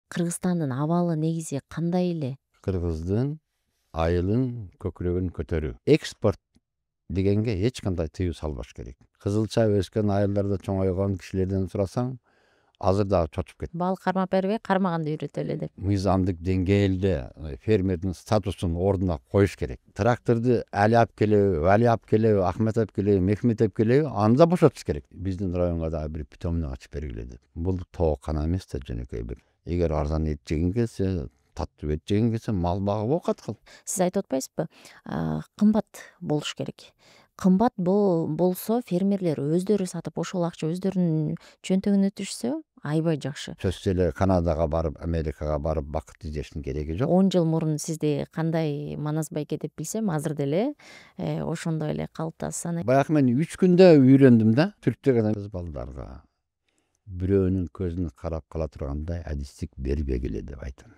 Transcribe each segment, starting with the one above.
Кыргызстандын абалы негизи кандай эле? Кыргыздын айылын көкүрөгүн көтөрүү. Экспорт дегенге эч кандай тыюу салбаш керек. Кызылча өскөн айылдарда чоңойгон кишилерден сурасаң, азыр дагы чочуп кетти. Бал кармап бербей, кармаганды үйрөтө эле деп. Мыйзамдык деңгээлде фермердин статусун ордуна коюш керек. Тракторду Али алып келеби, Вали алып келеби, Ахмет алып келеби, Мехмет алып келеби, аны да бошотуш керек. Биздин районго дагы бир питомник ачып бергиле деп. Бул тоокана эмес да, жөнөкөй бир. Эгер арзан эт жегиң келсе, таттуу эт жегиң келсе, мал багып оокат кыл. Сиз айтып атпайсызбы? Кымбат болуш керек. Кымбат болсо фермерлер өздөрү сатып, ошол акча өздөрүнүн чөнтөгүнө түшсө аябай жакшы. Сөзсүз эле Канадага барып, Америкага барып бакыт издештин кереги жок. 10 жыл мурун сизди кандай манас байке деп билсем, азыр деле ошондой эле калыптасыз. Аны Баягы мен 3 күндө үйрөндүм да. Түрктөгөн кыз балдарга бирөөнүн көзүнө карап кала тургандай адистик бербегиле деп айтам.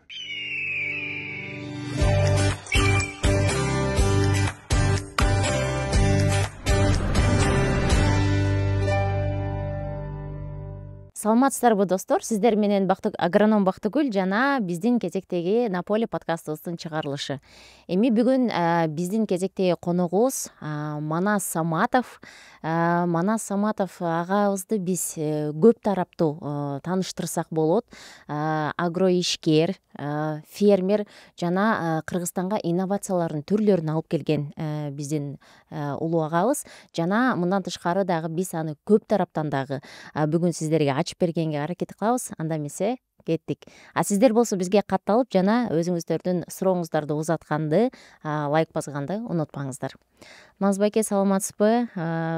саламатсыздарбы достор? Сиздер менен агроном Бактыгүл жана биздин кезектеги На поле подкастыбыздын чыгарылышы. Эми бүгүн биздин кезектеги коногубуз Манас Саматов. Манас Саматов агабызды биз көп тараптуу тааныштырсак болот. Агро ишкер, фермер жана Кыргызстанга инновациялардын түрлөрүн алып келген биздин улуу агабыз. Жана мындан тышкары дагы биз аны көп тараптан дагы бүгүн сиздерге ачып бергенге аракет кылабыз. Анда эмесе кеттик. Сиздер болсо бизге катталып жана өзүңүздөрдүн сурооңуздарды узатканды, лайк басганды унутпаңыздар. Манас байке, саламатсызбы?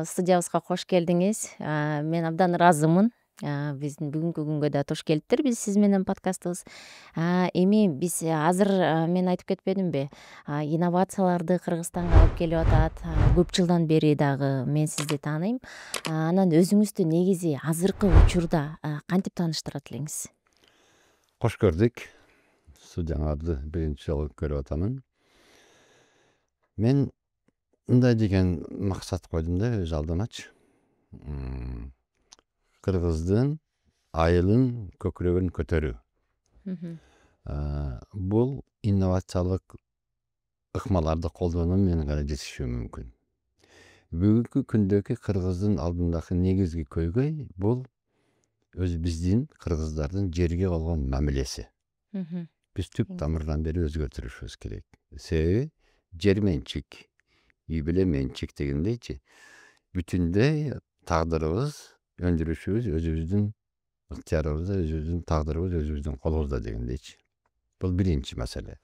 Студиябызга кош келдиңиз. Мен абдан ыраазымын. Биздин бүгүнкү күнгө да туш келиптир биз сиз менен подкастыбыз. Эми биз азыр мен айтып кетпедимби? Инновацияларды Кыргызстанга алып келип атат. Көп жылдан бери дагы мен сизди тааныйм. Анан өзүңүздү негизи азыркы учурда кантип тааныштырат элеңиз? Кош көрдүк. Студияңарды биринчи жолу көрүп атамын. Мен мындай деген максат койдум да өз алдымачы. Кыргыздын айылын көкүрөгүн көтөрүү. Бул инновациялык ыкмаларды колдонуу менен гана жетишүү мүмкүн. Бүгүнкү күндөгү Кыргыздын алдындагы негизги көйгөй бул өз биздин кыргыздардын жерге болгон мамилеси. Биз түп тамырдан бери өзгөртүрүшүбүз керек. Себеби жер менчик, үй бүлө менчик дегендейчи, бүтүндөй тагдырыбыз, өндүрүшүбүз өзүбүздүн ыктыярыбызда, өзүбүздүн тагдырыбыз өзүбүздүн колубузда дегендейчи. Бул биринчи маселе.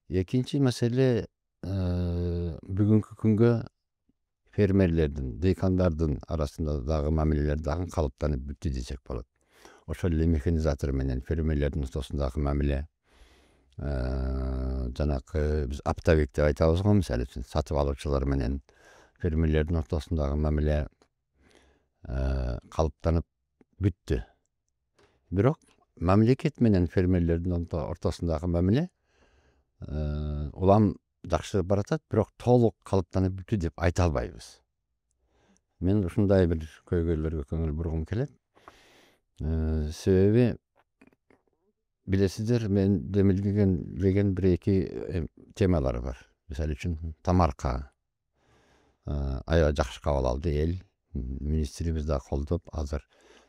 Экинчи маселе, бүгүнкү күнгө фермерлердин, дыйкандардын арасында дагы мамилелер дагы калыптанып бүттү десек болот. Ошол эле механизатор менен фермерлердин ортосундагы мамиле, жанакы биз оптовик деп айтабыз го, мисалы үчүн сатып алуучулар менен фермерлердин ортосундагы мамиле калыптанып бүттү. Бирок мамлекет менен фермерлердин ортосундагы мамиле улам жакшы баратат, бирок толук калыптанып бүттү деп айта албайбыз. Мен ушундай бир көйгөйлөргө көңүл бургум келет. Себеби билесиздер, мен демилген бир эки темалар бар. Мисалы үчүн тамарка аябай жакшы кабыл алды эл. Министрибиз да колдоп, азыр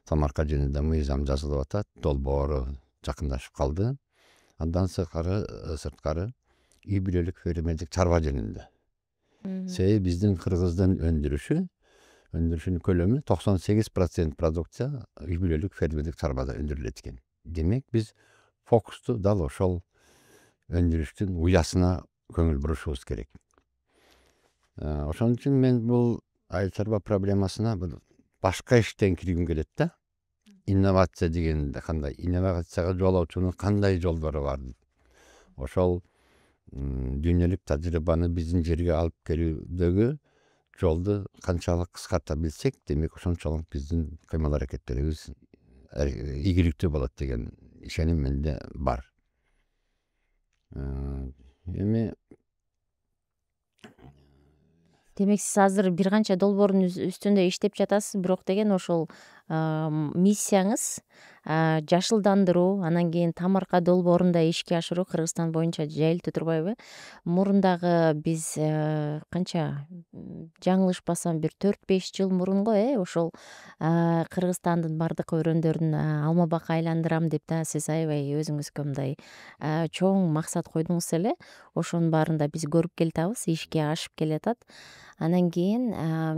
тамарка жөнүндө мыйзам жазылып атат, долбоору жакындашып калды. Андан сырткары үй бүлөлүк фермердик чарба жөнүндө. Себеби биздин Кыргыздын өндүрүшүнүн көлөмү 98% продукция үй бүлөлүк фермердик чарбада өндүрүлөт экен. Демек биз фокусту дал ошол өндүрүштүн уясына көңүл бурушубуз керек. Ошон үчүн мен бул айыл чарба проблемасына башка иштен киргим келет да. Инновация дегенде кандай, инновацияга жол ачуунун кандай жолдору бар? Ошол дүйнөлүк тажрыйбаны биздин жерге алып келүүдөгү жолду канчалык кыскарта билсек, демек ошончолук биздин кыймыл аракеттерибиз ийгиликтүү болот деген ишеним менде бар. Эми Демек сиз азыр бир канча долбоордун үстүндө иштеп жатасыз, бирок деген ошол миссияңыз жашылдандыруу, анан кийин тамырка долбоорунда ишке ашыруу Кыргызстан боюнча жайылтуу турбайбы? Мурундагы биз канча, жаңылышпасам бир 4-5 жыл мурун го ошол Кыргызстандын бардык өрөөндөрүн алма бакка айландырам деп да сиз аябай өзүңүзгө мындай чоң максат койдуңуз эле. Ошонун баарын да биз көрүп келатабыз, ишке ашып келатат. Анан кийин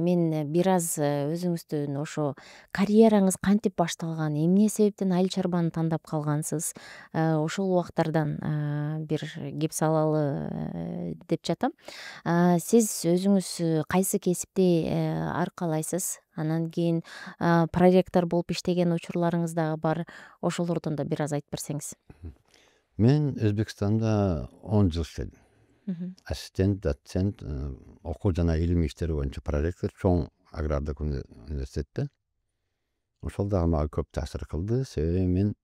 мен бир аз өзүңүздүн ошо карьераңыз кантип башталган, эмне себептен айыл чарбаны тандап калгансыз, ошол убактардан бир кеп салалы деп жатам. Сиз өзүңүз кайсы кесипти аркалайсыз? Анан кийин проректор болуп иштеген учурларыңыз дагы бар. Ошолордон да бир аз айтып берсеңиз. Мен Өзбекстанда 10 жыл иштедим. Ассистент, доцент, окуу жана илимий иштер боюнча проректор чоң агрардык университетте. Ошол дагы мага көп таасир кылды, себеби мен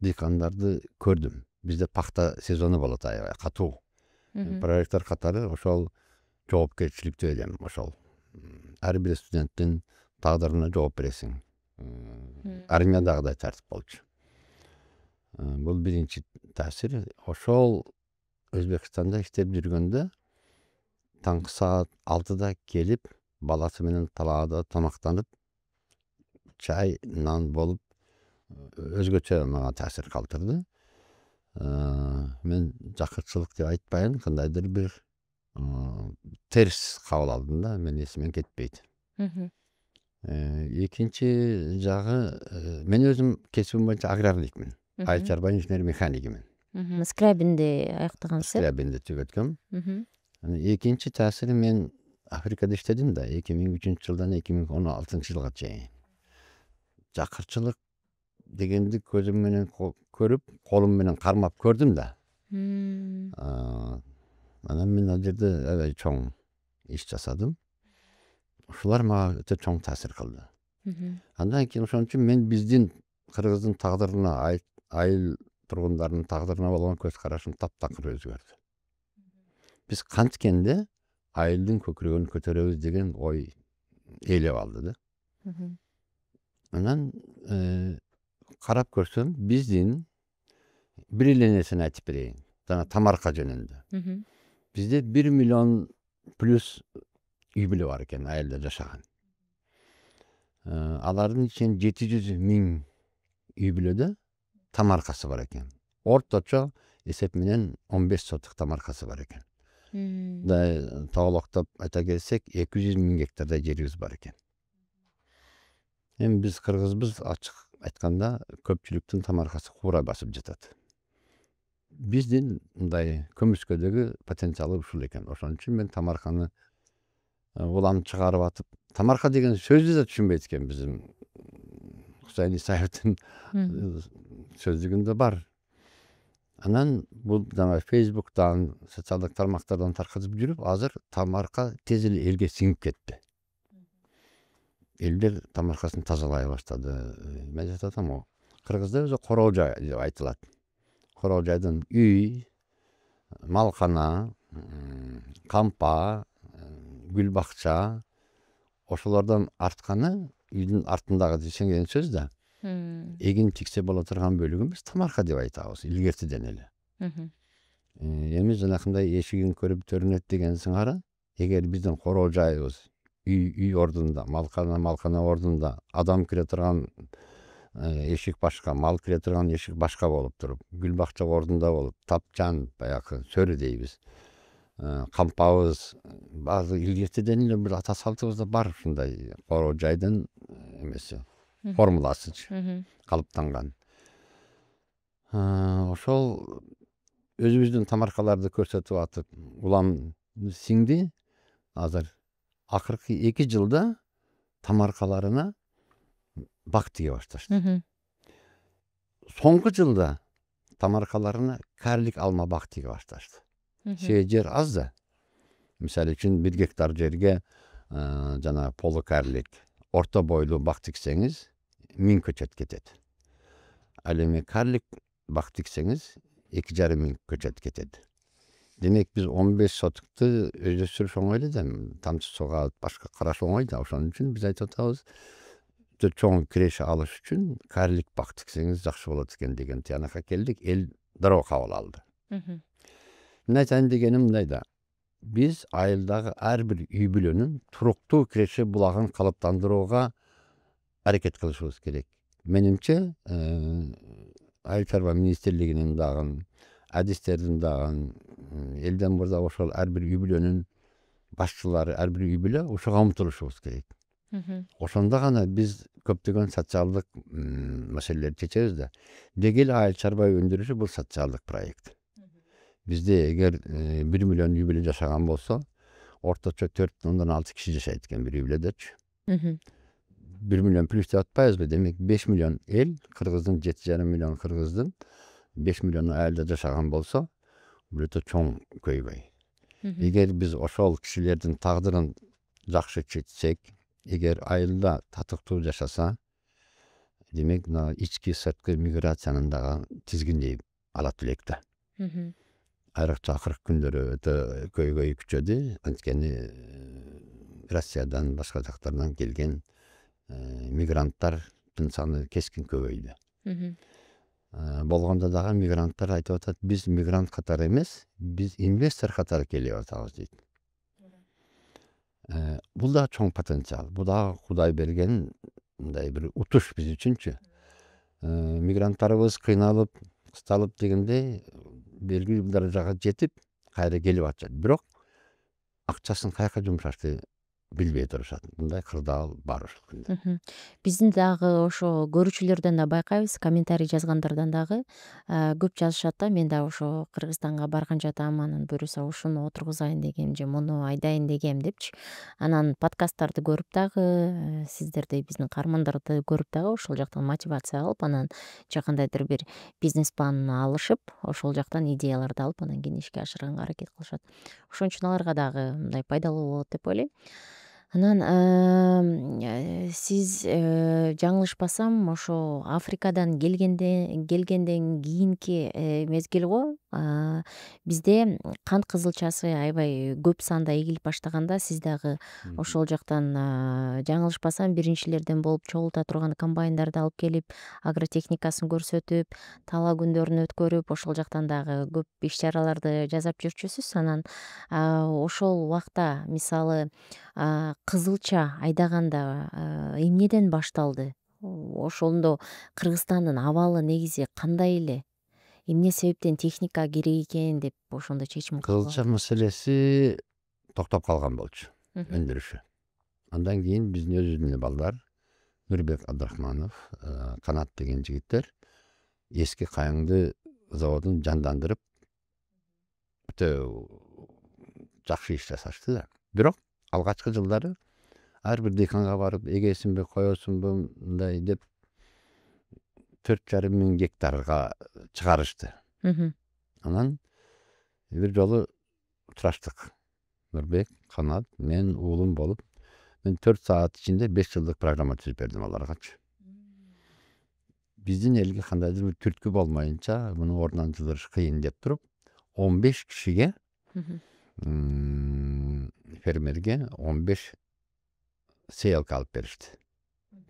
дыйкандарды көрдүм. Бизде пахта сезону болот аябай катуу. Проректор катары ошол жоопкерчиликтүү элем. Ошол ар бир студенттин тагдырына жооп бересиң. Армиядагыдай тартип болчу. Бул биринчи таасир. Ошол Өзбекстанда иштеп жүргөндө таңкы саат 6-да келип, баласы менен талаада тамактанып, чай, нан болуп өзгөчө мага таасир калтырды. Мен жакырчылык деп айтпайын, кандайдыр бир терс кабыл алдым да, мен эсимен кетпейт. Экинчи жагы, мен өзүм кесибим боюнча аграрникмин. Айыл чарба инженер механикимин. Скрябинди аяктагансыз. Скрябинди түгөткөм. Экинчи таасири, мен Африкада иштедим да, 2003-жылдан 2016-жылга чейин. Жакырчылык дегенди көзүм менен көрүп, колум менен кармап көрдүм да. Анан мен ал жерде аябай чоң иш жасадым. Ушулар мага өтө чоң таасир кылды. Андан кийин ошон үчүн мен биздин Кыргыздын тагдырына, айыл тургундарынын тагдырына болгон көз карашым таптакыр өзгөрдү. Биз канткенде айылдын көкүрөгүн көтөрөбүз деген ой ээлеп алды да. Анан карап көрсөм, биздин бир эле нерсени айтып берейин. Жана тамарка жөнүндө. Бизде 1 миллион плюс үй бүлө бар экен, айылда жашаган. Алардын ичинен 700.000 үй бүлөдө тамаркасы бар экен. Орточо эсеп менен 15 сотук тамаркасы бар экен. Тоголоктоп айта келсек, 200.000 гектардай жерибиз бар экен. Эми биз кыргызбыз, ачык айтканда, көпчүлүктүн тамаркасы куура басып жатат. Биздин мындай көмүскөдөгү потенциалы ушул экен. Ошон үчүн мен тамарканы улам чыгарып атып, тамарка деген сөздү да түшүнбөйт экен биздин Кусайын Исаевдин сөздүгүндө бар. Анан бул жана Facebook'тан, социалдык тармактардан таркатып жүрүп, азыр тамарка тез эле элге сиңип кетти. Элдер тамаркасын тазалай баштады. Мен жатам го. Кыргызда өзү короо жай деп айтылат. Короо жайдын үй, малкана, кампа, гүл бакча, ошолордон артканы, үйдүн артындагы десеңген сөз да, эгин тиксе боло турган бөлүгүн биз тамарка деп айтабыз, илгертиден эле. Эми жанакындай эшигин көрүп төрүнөт деген сыңары, эгер биздин короо жайыбыз үй ордунда, малкана ордунда, адам кире турган эшик башка, мал кире турган эшик башка болуп туруп, гүл бакча ордунда болуп, тапчан, баягы сөрү дейбиз, кампабыз баары илгертиден эле бир ата салтыбызда бар ушундай короо жайдын эмеси, формуласы калыптанган. Ошол өзүбүздүн тамаркаларды көрсөтүп атып, улам сиңди. Азыр акыркы 2 жылда тамаркаларына бак тиге башташты. Соңку жылда тамаркаларына карлик алма бак тиге башташты. Жер аз да. Мисалы үчүн 1 гектар жерге жана полукарлик, орто бойлуу бак тиксеңиз 1000 көчөт кетет. Ал эми карлик бак тиксеңиз 2,5 көчөт кетет. Демек биз 15 сотукту өсүрүш оңой эле да, тамчы суга башка караш оңой да. Ошон үчүн биз айтып атабыз, чоң киреше алыш үчүн кәрилик бак тиксеңиз жакшы болот экен деген тыянакка келдик. Эл дароо кабыл алды. Мен айтайын дегеним мындай да. Биз айылдагы ар бир үй бүлөнүн туруктуу киреше булагын калыптандырууга аракет кылышыбыз керек. Менимче, Айыл чарба министрлигинин дагы, адистердин дагы, элден мурда ошол ар бир үй бүлөнүн башчылары, ар бир үй бүлө ошого умтулушубуз керек. Ошондо гана биз көптөгөн социалдык маселелерди чечебиз да. Деги эле айыл чарба өндүрүшү бул социалдык проект. Бизде эгер 1 миллион үй бүлө жашаган болсо, орточо 4,6 киши жашайт экен бир үй бүлөдөчү. 1 миллион плюс деп атпайбызбы? Демек 5 миллион эл, кыргыздын 7,5 миллион кыргыздын 5 миллион айылда жашаган болсо, бул өтө чоң көйгөй. Эгер биз ошол кишилердин тагдырын жакшы чечсек, эгер айылда татыктуу жашаса, демек ички сырткы миграциянын дагы тизгиндей алат элек да. Айрыкча акыркы күндөрү өтө көйгөй күчөдү. Анткени Россиядан, башка жактардан келген мигранттардын саны кескин көбөйдү. Болгондо дагы мигранттар айтып атат, биз мигрант катары эмес, биз инвестор катары келип атабыз дейт. Бул да чоң потенциал. Бул да Кудай берген мындай бир утуш биз үчүнчү. Мигранттарыбыз кыйналып, кысталып дегенде белгилүү бир даражага жетип, кайра келип атышат. Бирок акчасын каяка жумшашты билбей турушат. Мындай кырдаал бар ушул күндө. Биздин дагы ошо көрүүчүлөрдөн да байкайбыз, комментарий жазгандардан дагы көп жазышат да. Мен дагы ошо Кыргызстанга барган жатам, анан буюрса ушуну отургузайын дегем же муну айдайын дегем депчи. Анан подкасттарды көрүп дагы, сиздерди, биздин каармандарды көрүп дагы ошол жактан мотивация алып, анан жакындайдыр бир бизнес план алышып, ошол жактан идеяларды алып, анан кийин ишке ашырганга аракет кылышат. Ошон үчүн аларга дагы мындай пайдалуу болот деп ойлойм. Анан сиз жаңылышпасам, ошо Африкадан келгенден кийинки мезгил го. Бизде кант кызылчасы аябай көп санда эгилип баштаганда, сиз дагы ошол жактан жаңылышпасам биринчилерден болуп чогулта турган комбайндарды алып келип, агротехникасын көрсөтүп, талаа күндөрүн өткөрүп, ошол жактан дагы көп иш чараларды жасап жүрчүсүз. Анан ошол убакта мисалы кызылча айдаганда эмнеден башталды? Ошондо Кыргызстандын абалы негизи кандай эле? Эмне себептен техника керек экен деп ошондо чечим кылып? Кызылча маселеси токтоп калган болчу, өндүрүшү. Андан кийин биздин өзүбүздүн эле балдар, Нурбек Абдрахманов, Канат деген жигиттер эски Кайыңды заводун жандандырып, өтө жакшы иш жасашты да. Бирок алгачкы жылдары ар бир дыйканга барып, эгесинби, коесунбу мындай деп 4,5 миң гектарга чыгарышты. Анан бир жолу тураштык. Нурбек, Канат, мен, уулум болуп, мен 4 саат ичинде 5 жылдык программа түзүп бердим аларгачы. Биздин элге кандайдыр бир түрткү болмоюнча, муну ордунан жылдырыш кыйын деп туруп, 15 кишиге фермерге 15 сейелка алып беришти.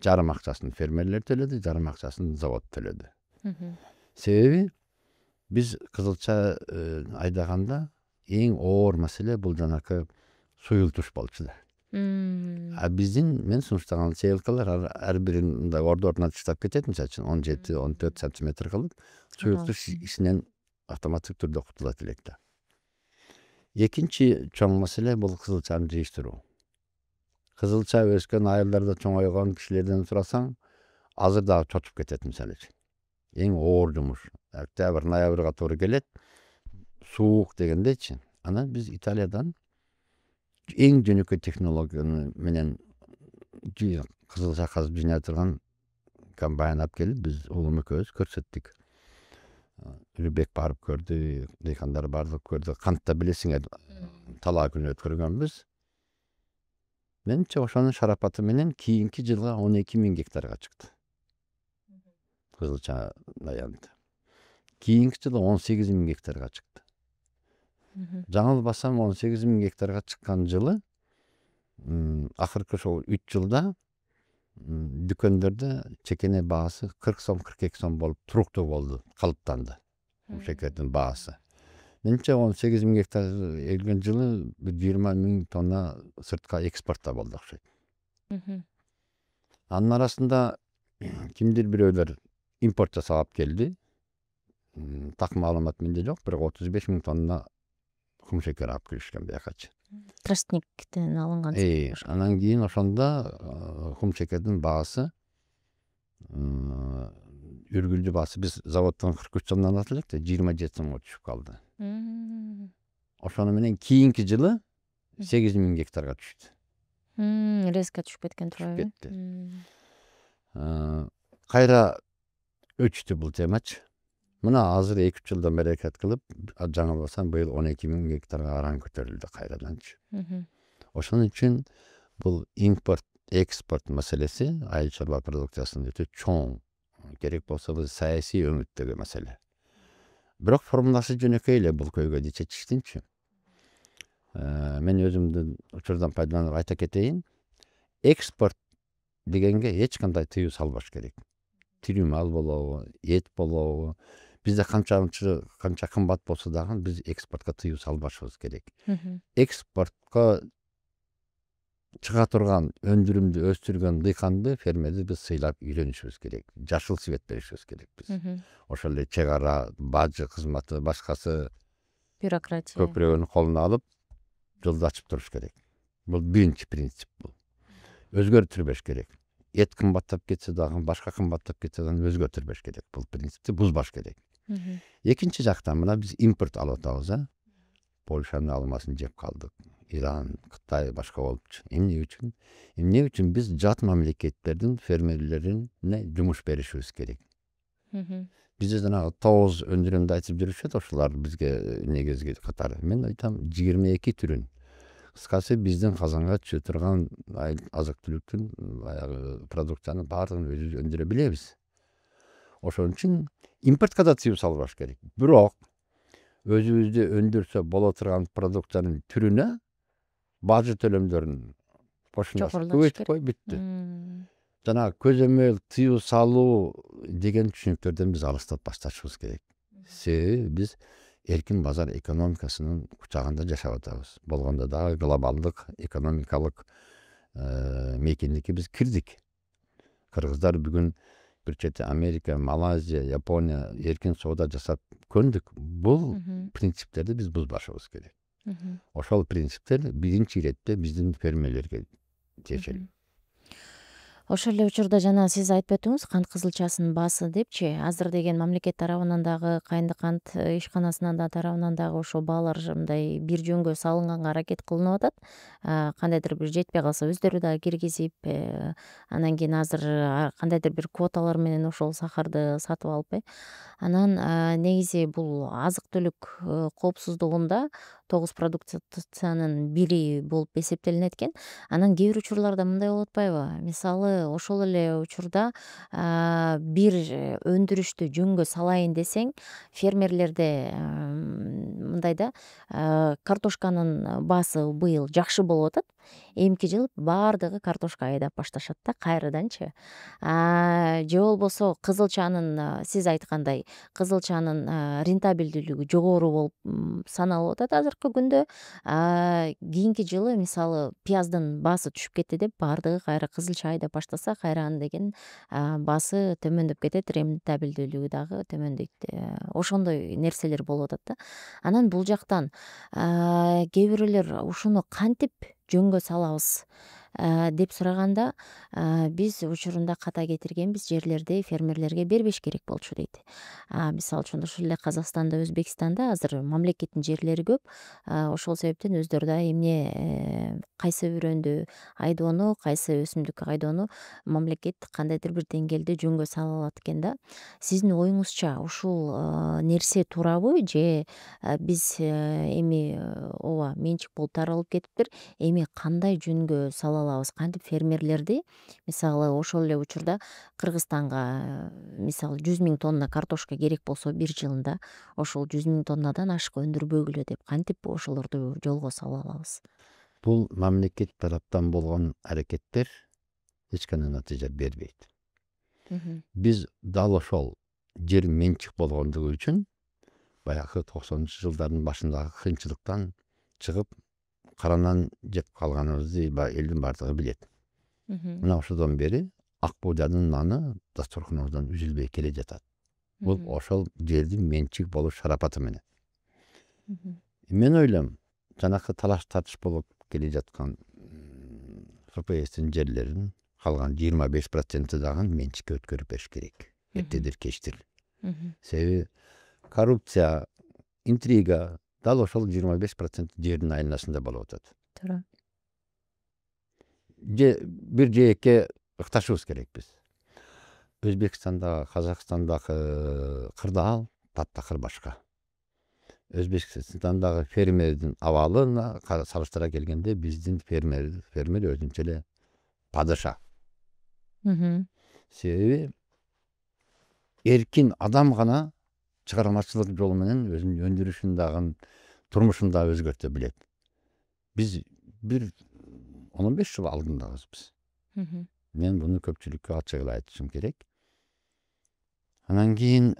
Жарым акчасын фермерлер төлөдү, жарым акчасын завод төлөдү. Себеби биз кызылча айдаганда эң оор маселе бул жанакы суюлтуш болчу да. Мен сунуштаган сейелкалар ар бирин мындай ордорунан тыштап кетет, мисалы үчүн 17-14 сантиметр кылып, суюлтуш ишинен автоматтык түрдө кутулат элек да. Экинчи чоң маселе бул кызылчаны жыйыштыруу. Кызылча өскөн айылдарда чоңойгон кишилерден сурасаң, азыр дагы чочуп кетет мисалы үчүн. Эң оор жумуш. Октябрь, ноябрга туура келет. Суук дегендечи. Анан биз Италиядан эң жөнөкөй технология менен кызылча казып жыйнай турган комбайн алып келип, биз уулум экөөбүз көрсөттүк. Үрбек барып көрдү, дыйкандар бардык көрдү. Кантта билесиңер, талаа күнү өткөргөнбүз. Менимче ошонун шарапаты менен кийинки жылга 12 миң гектарга чыкты. Кызылча аянты. Кийинки жылы 18 миң гектарга чыкты. Жаңылбасам 18 миң гектарга чыккан жылы акыркы ошол 3 жылда дүкөндөрдө чекене баасы 40 сом 42 сом болуп туруктуу болду, калыптанды кумшекердин баасы. Менимче 18 миң гектар эгилген жылы 20 миң тонна сыртка экспортто болду окшойт. Анын арасында кимдир бирөөлөр импорт жасап алып келди. Так маалымат менде жок, бирок 35 миң тонна кумшекер алып келишкен биякачы. Тростниктен алынган. Анан кийин ошондо кумшекердин баасы үргүлдү баасы биз заводдон 43 сомдон алат элек да 27 сомго түшүп калды. Ошону менен кийинки жылы 8 миң гектарга түштү. Резко түшүп кеткен турбайбы? Кайра өчтү бул темачы. Мына азыр 2-3 жылдан бери аракет кылып, жаңылбасам быйыл 12 миң гектарга аран көтөрүлдү кайраданчы. Ошон үчүн бул импорт, экспорт маселеси айыл чарба продукциясынын өтө чоң, керек болсо бул саясий өңүттөгү маселе. Бирок формуласы жөнөкөй эле бул көйгөйдү чечиштинчи. Мен өзүмдүн учурдан пайдаланып айта кетейин. Экспорт дегенге эч кандай тыюу салбаш керек. Тирүү мал болобу, эт болобу, бизде канча кымбат болсо дагы биз экспортко тыюу салбашыбыз керек. Экспортко чыга турган өндүрүмдү өстүргөн дыйканды, фермерди биз сыйлап үйрөнүшүбүз керек. Жашыл свет беришибиз керек биз. Ошол эле чек ара, бажы кызматы, башкасы бюрократия көпүрөгөнү колуна алып, жолду ачып туруш керек. Бул биринчи принцип бул. Өзгөртүлбөш керек. Эт кымбаттап кетсе дагы, башка кымбаттап кетсе дагы өзгөртүлбөш керек. Бул принципти бузбаш керек. Экинчи жактан мына биз импорт алып атабыз, Польшанын алмасын жеп калдык. Иран, Кытай башка болупчу. Эмне үчүн? Эмне үчүн биз жат мамлекеттердин фермерлерине жумуш беришибиз керек. Бизде жанагы 9 өндүрүмдү айтып жүрүшөт, ошолар бизге негизги катары. Мен айтам 22 түрүн. Кыскасы биздин казанга түшө турган азык түлүктүн баягы продукциянын баардыгын өзүбүз өндүрө билебиз. Ошон үчүн импортко да тыюу салбаш керек. Бирок өзүбүздө өндүрсө боло турган продукциянын түрүнө бажы төлөмдөрүн кошунасын көбөйтүп кой, бүттү. Жанагы көзөмөл тыюу салуу деген түшүнүктөрдөн биз алыстап башташыбыз керек. Себеби биз эркин базар экономикасынын кучагында жашап атабыз. Болгондо дагы глобалдык экономикалык мейкиндикке биз кирдик. Кыргыздар бүгүн бир чети Америка, Малайзия, Япония эркин соода жасап көндүк. Бул принциптерди биз бузбашыбыз керек. Ошол принциптер биринчи иретте биздин фермерлерге тиешелүү. Ошол эле учурда жана сиз айтып өттүңүз, кант кызылчасынын баасы депчи, азыр деген мамлекет тарабынан дагы, Кайынды кант ишканасынын да тарабынан дагы ошо баалар мындай бир жөнгө салынганга аракет кылынып атат. Кандайдыр бир жетпей калса өздөрү дагы киргизип, анан кийин азыр кандайдыр бир квоталар менен ошол сахарды сатып алып, анан негизи бул азык түлүк коопсуздугунда 9 продукциянын бири болуп эсептелинет экен. Анан кээ бир учурларда мындай болуп атпайбы? Мисалы, ошол эле учурда бир өндүрүштү жөнгө салайын десең, фермерлерде мындай да, картошканын баасы быйыл жакшы болуп атат. Эмки жыл баардыгы картошка айдап башташат да кайраданчы. Же болбосо кызылчанын, сиз айткандай, кызылчанын рентабелдүүлүгү жогору болуп саналып атат азыркы күндө. Кийинки жылы мисалы пияздын баасы түшүп кетти деп баардыгы кайра кызылча айдап баштаса, кайра анан деген баасы төмөндөп кетет, рентабелдүүлүгү дагы төмөндөйт. Ошондой нерселер болуп атат да. Анан бул жактан кээ бирөөлөр ушуну кантип жөнгө салабыз деп сураганда, биз учурунда ката кетиргенбиз, жерлерди фермерлерге бербеш керек болчу дейт. Мисалы үчүн ушул эле Казакстанда, Өзбекстанда азыр мамлекеттин жерлери көп. Ошол себептен өздөрү да эмне кайсы үрөндү айдоону, кайсы өсүмдүк айдоону мамлекет кандайдыр бир деңгээлде жөнгө сала алат экен да. Сиздин оюңузча ушул нерсе туурабы, же биз эми ооба менчик болуп таралып кетиптир, эми кандай жөнгө сала алабыз, кантип фермерлерди, мисалы ошол эле учурда Кыргызстанга мисалы 100 миң тонна картошка керек болсо бир жылында, ошол 100 миң тоннадан ашык өндүрбөгүлө деп кантип ошолорду жолго сала алабыз? Бул мамлекет тараптан болгон аракеттер эч кандай натыйжа бербейт. Мгм. Биз дал ошол жер менчик болгондугу үчүн баягы 90 жылдардын башындагы кыйынчылыктан чыгып каранан жеп калганыбызды элдин баардыгы билет. Мгм. Мына ошодон бери ак буудадын наны дасторконубуздан үзүлбөй келе жатат. Бул ошол жердин менчик болуш шарапаты менен. Мгм. Мен ойлойм, жанакы талаш тартыш болуп келе жаткан ФПСтин жерлерин калган 25% дагы менчикке өткөрүп бериш керек. Эртедир кечтир. Мгм. Себеби коррупция, интрига дал ошол 25% жердин айланасында болуп атат. Туура. Бир жээкке ыкташыбыз керек биз. Өзбекстандагы, Казакстандагы кырдаал таптакыр башка. Өзбекстандагы фермердин абалына салыштыра келгенде биздин фермер өзүнчө эле падыша. Мгм. Себеби эркин адам гана чыгармачылык жолу менен өзүнүн өндүрүшүн дагы турмушун да өзгөртө билет. Биз бир 15 жыл алдындабыз биз. Мгм. Мен буну көпчүлүккө ачык эле айтышым керек. Анан кийин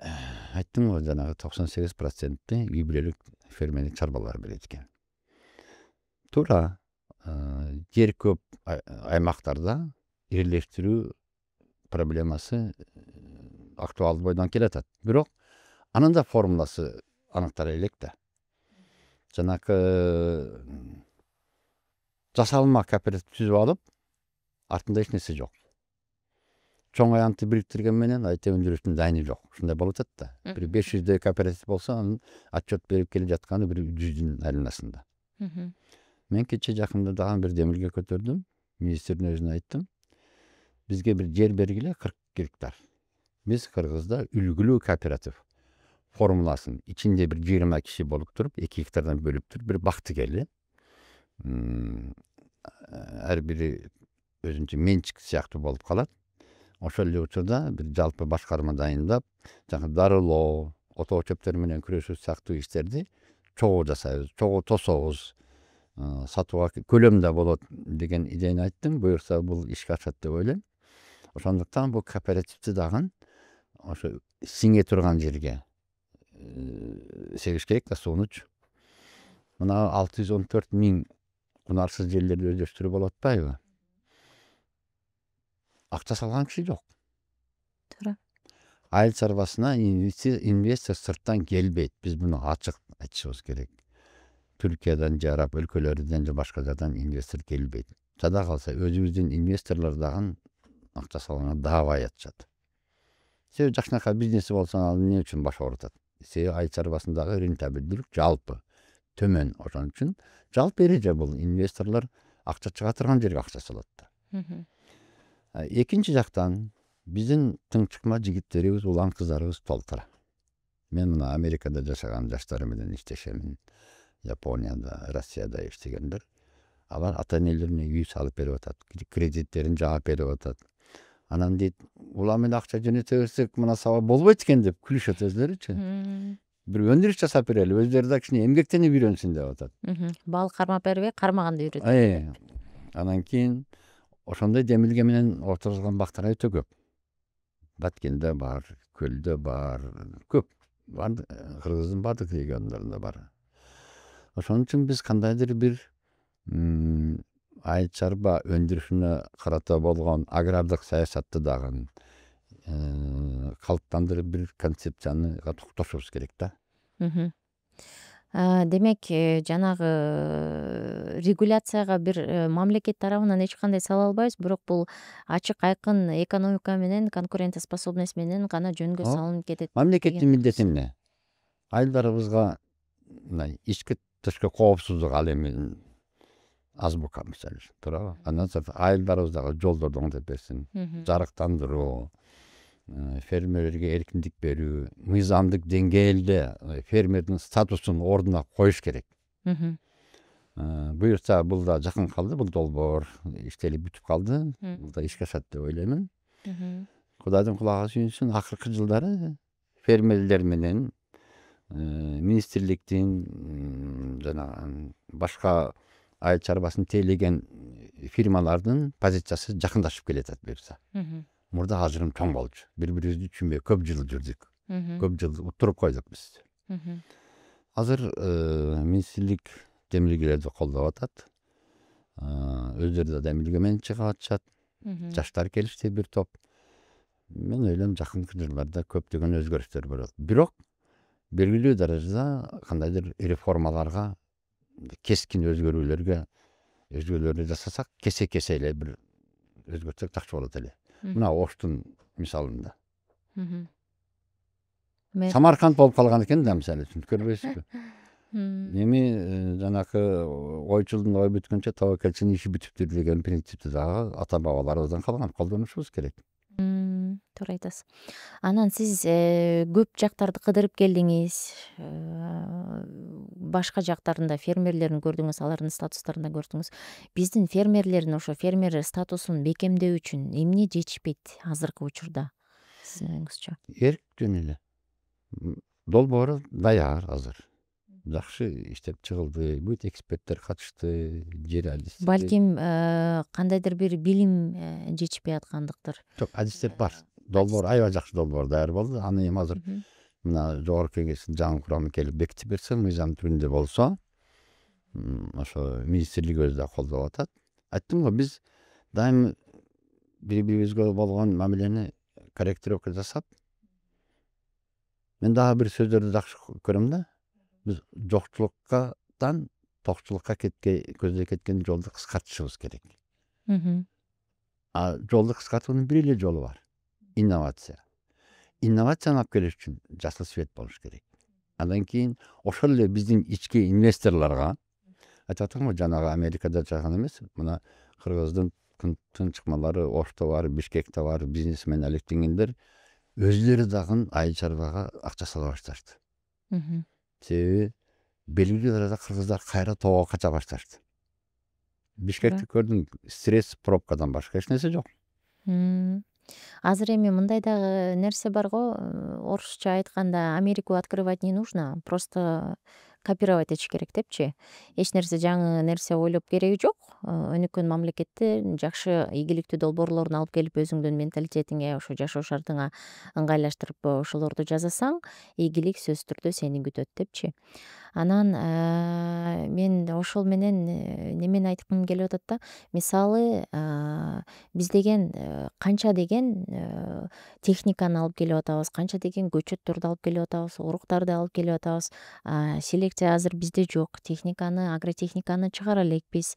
айттым го, жанагы 98%-ти үй бүлөлүк фермерлик чарбалар берет экен. Туура, жер көп аймактарда ирилештирүү проблемасы актуалдуу бойдон келатат. Бирок анын да формуласы аныктала элек да. Жанакы жасалма кооператив түзүп алып, артында эч нерсе жок. Чоң аянтты бириктирген менен айта өндүрүштүн дайыны жок. Ушундай болуп атат да. Бир 500 кооператив болсо, анын отчет берип келе жатканы бир 100-дүн айланасында. Мгм. Мен кече жакында дагы бир демилге көтөрдүм. Министрдин өзүнө айттым. Бизге бир жер бергиле 40 гектар. Биз Кыргызда үлгүлүү кооператив формуласын ичинде бир 20 киши болуп туруп, 2 гектардан бөлүп туруп, бир бак тигели. Ар бири өзүнчө менчик сыяктуу болуп калат. Ошол эле учурда бир жалпы башкарма дайындап, жаңы дарылоо, отоо чөптөр менен күрөшүү сыяктуу иштерди чогуу жасайбыз, чогуу тособуз, сатууга көлөм да болот деген идеяны айттым. Буюрса бул ишке ашат деп ойлойм. Ошондуктан бул кооперативди дагы ошо сиңе турган жерге сегиш керек да, сунуч. Мына 614 000 кунарсыз жерлерди өздөштүрүп болуп атпайбы? Акча салган киши жок. Туура. Айыл чарбасына инвестор сырттан келбейт. Биз буну ачык айтышыбыз керек. Түркиядан же араб өлкөлөрүнөн же башка жадан инвестор келбейт. Жада калса өзүбүздүн инвесторлор дагы акча салганга даабай атышат. Себеби жакшынакай бизнеси болсо ал эмне үчүн баш оорутат? Себеби айыл чарбасындагы рентабелдүүлүк жалпы төмөн. Ошон үчүн жалпы эреже бул инвесторлор акча чыга турган жерге акча салат да. Экинчи жактан биздин тыңчыкма жигиттерибиз, улан кыздарыбыз толтура. Мен мына Америкада жашаган жаштар менен иштешемин. Японияда, Россияда иштегендер. Алар ата энелерине үй салып берип атат, кредиттерин жаап берип атат. Анан дейт, улам эле акча жөнөтө берсек, мына сабап болбойт экен деп күлүшөт өзлөрүчү. Бир өндүрүш жасап берели, өздөрү да кичине эмгектенип үйрөнсүн деп атат. Бал кармап бербей, кармаганды үйрөтөт. Анан кийин ошондой демилге менен отургузган бактар өтө көп. Баткенде бар, Көлдө бар, көп. Кыргыздын бардык региондорунда бар. Ошон үчүн биз кандайдыр бир айыл чарба өндүрүшүнө карата болгон агрардык саясатты дагы калыптандырып бир концепцияны токтошубуз керек да. Демек, жанагы регуляцияга бир мамлекет тарабынан эч кандай сала албайбыз, бирок бул ачык айкын экономика менен, конкурентоспособность менен гана жөнгө салынып кетет. Мамлекеттин милдети эмне? Айылдарыбызга мына ички тышкы коопсуздук ал эми азбука мисалы үчүн, туурабы? Андан соң айылдарыбыздагы жолдорду оңдоп берсин, жарыктандыруу, фермерлерге эркиндик берүү, мыйзамдык деңгээлде фермердин статусун ордуна коюш керек. Буюрса бул да жакын калды, бул долбоор иштелип бүтүп калды. Бул да ишке ашат деп ойлоймун. Кудайдын кулагы сүйүнсүн, акыркы жылдары фермерлер менен министрликтин жана башка айыл чарбасын тейлеген фирмалардын позициясы жакындашып келатат буюрса. Мурда ажырым чоң болчу. Бири-бирибизди түшүнбөй көп жыл жүрдүк. Көп жыл утуруп койдук биз. Азыр министрлик демилгелерди колдоп атат. Өздөрү да демилге менен чыгып атышат. Жаштар келишти бир топ. Мен ойлойм жакынкы жылдарда көптөгөн өзгөрүштөр болот. Бирок белгилүү даражада кандайдыр реформаларга, кескин өзгөрүүлөрдү жасасак, кесе эле бир өзгөртсөк жакшы болот эле. Мына Оштун мисалында. Самарканд болуп калган экен да, мисалы үчүн, көрбөйсүзбү? Эми жанакы ойчулдун ой бүткөнчө тобокелчинин иши бүтүптүр деген принципти дагы ата бабаларыбыздан калган, колдонушубуз керек. Туура айтасыз. Анан сиз көп жактарды кыдырып келдиңиз, башка жактарында фермерлерин көрдүңүз, алардын статустарын да көрдүңүз. Биздин фермерлердин ошо фермер статусун бекемдөө үчүн эмне жетишпейт азыркы учурда сиздин оюңузча? Эрк жөн эле. Долбоору даяр азыр. Жакшы иштеп чыгылды, бүт эксперттер катышты, жер адистер. Балким кандайдыр бир билим жетишпей аткандыктыр. Жок, адистер бар. Долбоор аябай жакшы долбоор даяр болду. Аны эми азыр мына жогорку кеңештин жаңы курамы келип бекитип берсе, мыйзам түрүндө болсо, ошо министрлик өзү да колдоп атат. Айттым го, биз дайым бири-бирибизге болгон мамилени корректировка жасап, мен дагы бир сөздөрдү жакшы көрөм да. Биз жокчулуктан токчулукка көздөй кеткен жолду кыскартышыбыз керек. Жолду кыскартуунун бир эле жолу бар. Инновация. Инновацияны алып келиш үчүн жасыл свет болуш керек. Андан кийин ошол эле биздин ички инвесторлорго, айтып атам го, жанагы Америкада жашаган эмес, мына Кыргыздын тынчыкмалары Ошто бар, Бишкекте бар, бизнесмен алектенгендер өзлөрү дагы айыл чарбага акча сала башташты. Себеби белгилүү даражада кыргыздар кайра тоого кача башташты. Бишкекти көрдүң, стресс, пробкадан башка эч нерсе жок. Азыр эми мындай дагы нерсе бар го, орусча айтканда Америку открывать не нужно, просто копировать этиш керек депчи. Эч нерсе жаңы нерсе ойлоп кереги жок. Өнүккөн мамлекетте жакшы ийгиликтүү долбоорлорун алып келип өзүңдүн менталитетиңе, ошо жашоо шартыңа ыңгайлаштырып ошолорду жасасаң, ийгилик сөзсүз түрдө сени күтөт депчи. Анан мен ошол менен немени айткым келип атат да, мисалы биз деген канча деген техниканы алып келип атабыз, канча деген көчөттөрдү алып келип атабыз, уруктарды алып келип атабыз. Селекция азыр бизде жок, техниканы, агротехниканы чыгара элекпиз.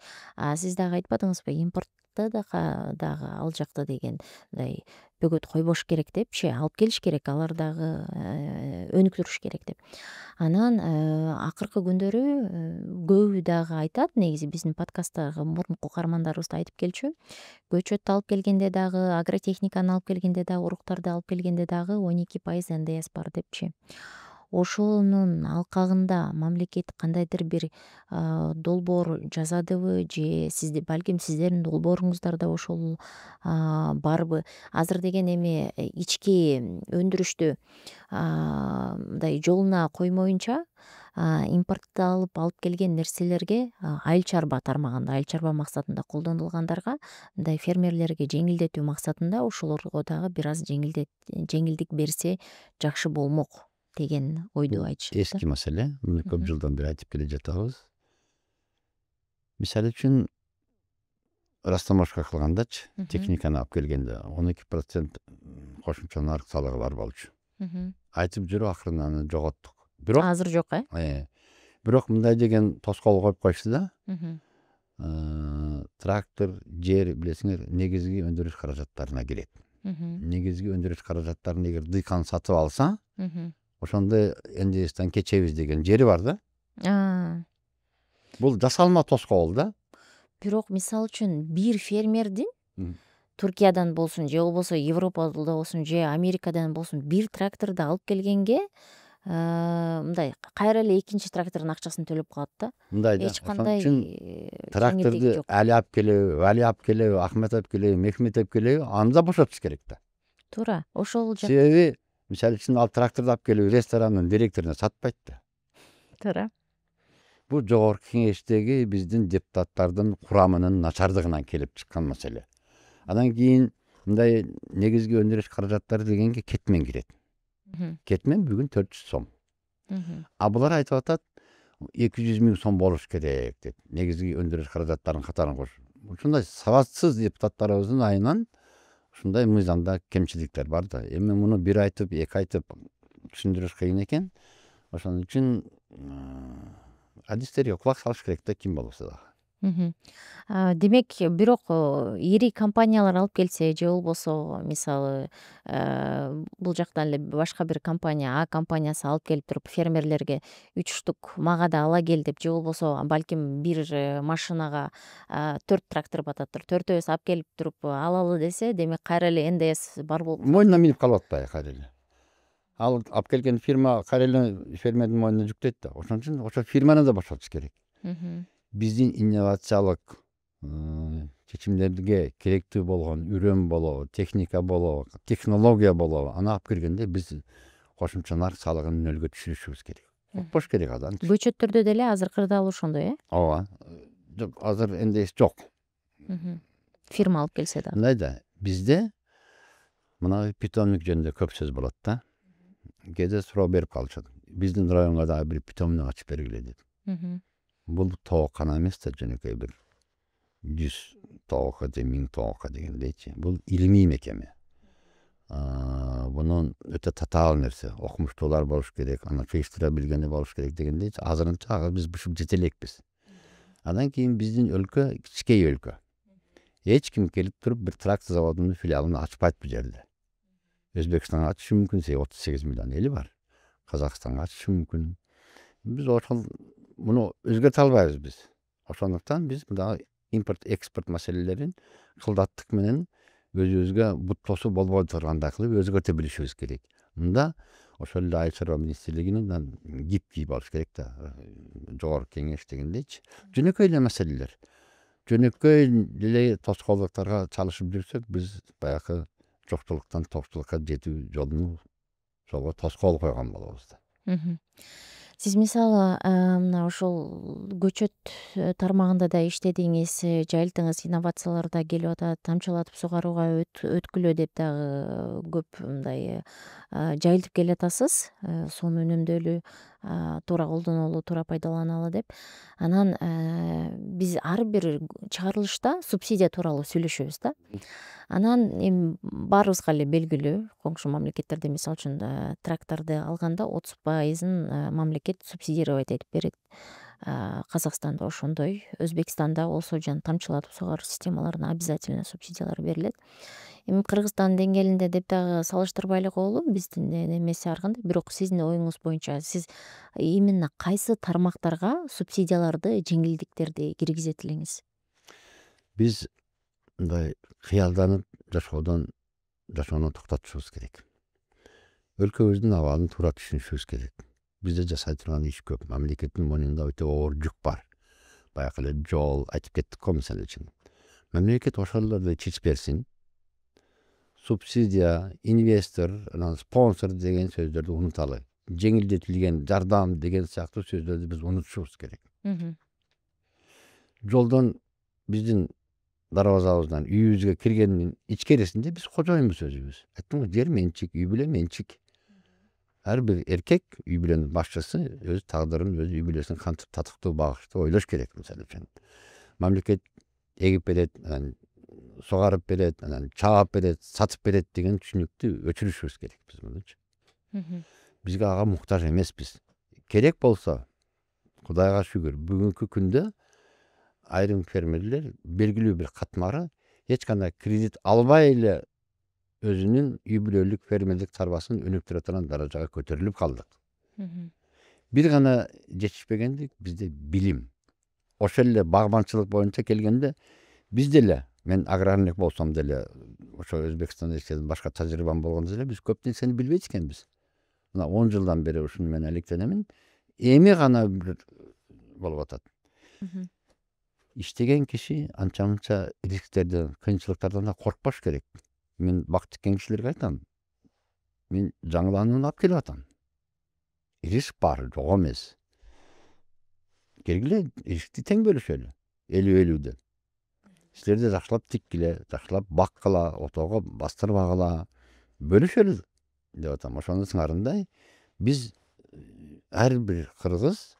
Сиз дагы айтпадыңызбы, импортто дагы ал жакта дегендай бөгөт койбош керек депчи, алып келиш керек, алар дагы өнүктүрүш керек деп. Анан акыркы күндөрү көбү дагы айтат, негизи биздин подкасттагы мурунку каармандарыбыз да айтып келчү. Көчөттү алып келгенде дагы, агротехниканы алып келгенде дагы, уруктарды алып келгенде дагы 12% НДС бар депчи. Ошонун алкагында мамлекет кандайдыр бир долбоор жасадыбы, же балким сиздердин долбооруңуздарда ошол барбы? Азыр деген эми ички өндүрүштү мындай жолуна коймоюнча, импортталып алып келген нерселерге айыл чарба тармагында, айыл чарба максатында колдонулгандарга, мындай фермерлерге жеңилдетүү максатында ошолорго дагы бир аз жеңилдик берсе жакшы болмок деген ойду айтышат. Эски маселе, муну көп жылдан бери айтып келе жатабыз. Мисалы үчүн растаможка кылгандачы, техниканы алып келгенде 12% кошумча нарык салыгы бар болчу. Айтып жүрүп акырын аны жоготтук. Бирок азыр жок, бирок мындай деген тоскоол коюп коюшту да. Трактор, жер, билесиңер, негизги өндүрүш каражаттарына кирет. Негизги өндүрүш каражаттарын эгер дыйкан сатып алса, ошондо НДСтен кечебиз деген жери бар да. Бул жасалма тоскоол да. Бирок мисалы үчүн бир фермердин Туркиядан болсун, же болбосо Европада болсун, же Америкадан болсун, бир тракторду алып келгенге мындай кайра эле экинчи трактордун акчасын төлөп калат да. Мындай да. Эч кандай тракторду Али алып келеби, Вали алып келеби, Ахмет алып келеби, Мехмет алып келеби, аны да бошотуш керек да. Туура. Ошол себеби мисалы үчүн ал тракторду алып келип ресторанын директоруна сатпайт да. Туура. Bu Jogорку Кеңештеги биздин депутаттардын курамынын начардыгынан келип чыккан маселе. Андан кийин мындай негизги өндүрүш каражаттары дегенге кетмен кирет. Кетмен бүгүн 400 сом. А булар айтып атат 200 миң сом болуш керек деп. Негизги өндүрүш каражаттарынын катарын кош. Ушундай сабатсыз депутаттарыбыздын айынан ушундай мыйзамда кемчиликтер бар да. Эми муну бир айтып, эки айтып түшүндүрүш кыйын экен. Ошон үчүн адистерге кулак салыш керек да, ким болбосо дагы. Демек бирок ири компаниялар алып келсе же болбосо мисалы бул жактан эле башка бир компания, А компаниясы алып келип туруп фермерлерге 3 штук магада ала кел деп, же болбосо балким бир машинага 4 трактор бататтыр, төртөөбүз алып келип туруп алалы десе, демек кайра эле НДС бар болуп Мойнуна минип калып атпайбы кайра эле. Ал алып келген фирма кайра эле фермердин мойнуна жүктөйт да. Ошон үчүн ошо фирманы да бошотуш керек. Биздин инновациялык чечимдерге керектүү болгон үрөм болобу, техника болобу, технология болобу, аны алып киргенде биз кошумча нарк салыгын нөлгө түшүрүшүбүз керек. Укпош керек адан. көчөттөрдө деле азыркы дал ошондой, Ооба. Азыр НДС жок. Фирма алып келсе да. Мындай да, бизде мына питомник жөнүндө көп сөз болот да. Кээде суроо берип калышат. Биздин районго дагы бир питомник ачып бергиле деп. Бул тоокана эмес да, жөнөкөй бир 100 тоокка же 1000 тоокка дегендейчи. Бул илимий мекеме. Бунун өтө татаал нерсе. Окумуштуулар болуш керек, аны чыйыштыра билгени болуш керек дегендейчи. Азырынча биз ушуп жете элекпиз. Андан кийин биздин өлкө кичкей өлкө. Эч ким келип туруп бир трактор заводунун филиалын ачпайт бул жерде. Өзбекстанга ачышы мүмкүн, 38 миллион эли бар. Казакстанга ачышы мүмкүн. Биз ошол муну өзгөртө албайбыз биз. Ошондуктан биз мына импорт экспорт маселелерин кылдаттык менен өзүбүзгө бут тосуу болбой тургандай кылып өзгөртө билишибиз керек. Мында ошол эле Айыл чарба министрлигинин гибкий болуш керек да. Жогорку кеңеш дегендейчи. Жөнөкөй эле маселелер. Жөнөкөй эле тоскоолдуктарга чалышып жүрсөк, биз баягы жокчулуктан токчулукка жетүү жолун жолго тоскоол койгон болобуз да. Сиз мисалы мына ошол көчөт тармагында да иштедиңиз, жайылтыңыз, инновациялар да келип атат, тамчылатып сугарууга өткүлө деп дагы көп мындай жайылтып келатасыз, сууну үнөмдөөлү, туура колдонолу, туура пайдаланалы деп. Анан биз ар бир чыгарылышта субсидия тууралуу сүйлөшөбүз да. Анан эми баарыбызга эле белгилүү, коңшу мамлекеттерде мисалы үчүн тракторду алганда 30% мамлекет субсидировать этип берет. Казакстанда ошондой, Өзбекстанда болсо жана тамчылатып сугаруу системаларына обязательно субсидиялар берилет. Эми Кыргызстан деңгээлинде деп дагы салыштырбайлы коелу, биздин эмеси ар кандай. Бирок сиздин оюңуз боюнча сиз именно кайсы тармактарга субсидияларды, жеңилдиктерди киргизет элеңиз? Биз мындай кыялданып жашоону токтотушубуз керек. Өлкөбүздүн абалын туура түшүнүшүбүз керек. Бизде жасай турган иш көп. Мамлекеттин мойнунда өтө оор жүк бар. Баягы эле жол айтып кеттик го мисалы үчүн. Мамлекет ошолорду чечип берсин. Субсидия, инвестор, спонсор деген сөздөрдү унуталы. Жеңилдетилген жардам деген сыяктуу сөздөрдү биз унутушубуз керек. Жолдон биздин дарбазабыздан үйүбүзгө киргендин ичкерисинде биз кожоюнбуз өзүбүз. Айттым го, жер менчик, үй бүлө менчик. Ар бир эркек үй бүлөнүн башчысы өз тагдырын, өз үй бүлөсүн кантип татыктуу багыштуу ойлош керек мисалы үчүн. Мамлекет эгип берет, сугарып берет, чаап берет, сатып берет деген түшүнүктү өчүрүшүбүз керек биз мунучу. Бизге ага муктаж эмеспиз. Керек болсо, Кудайга шүгүр, бүгүнкү күндө айрым фермерлер белгилүү бир катмары эч кандай кредит албай эле өзүнүн үй бүлөлүк фермерлик чарбасын өнүктүрө турган даражага көтөрүлүп калдык. Бир гана жетишпегендик бизде билим. Ошол эле багбанчылык боюнча келгенде бизде эле, мен аграрник болсом деле, ошо Өзбекстанда иштедим, башка тажрыйбам болгондо деле биз көп нерсени билбейт экенбиз. Мына 10 жылдан бери ушуну мен алектенемин. Эми гана бир болуп атат. Иштеген киши анча-мынча рисктерден, кыйынчылыктардан да коркпош керек. Мен бак тиккен кишилерге айтам. Мен жаңыланууну алып келип атам. Риск бар, жок эмес. келгиле эшикти тең бөлүшөлү 50-50'den. Силер де жакшылап тиккиле, жакшылап баккыла, отоого бастырбагыла, бөлүшөлү деп атам. Ошонун сыңарындай биз ар бир кыргыз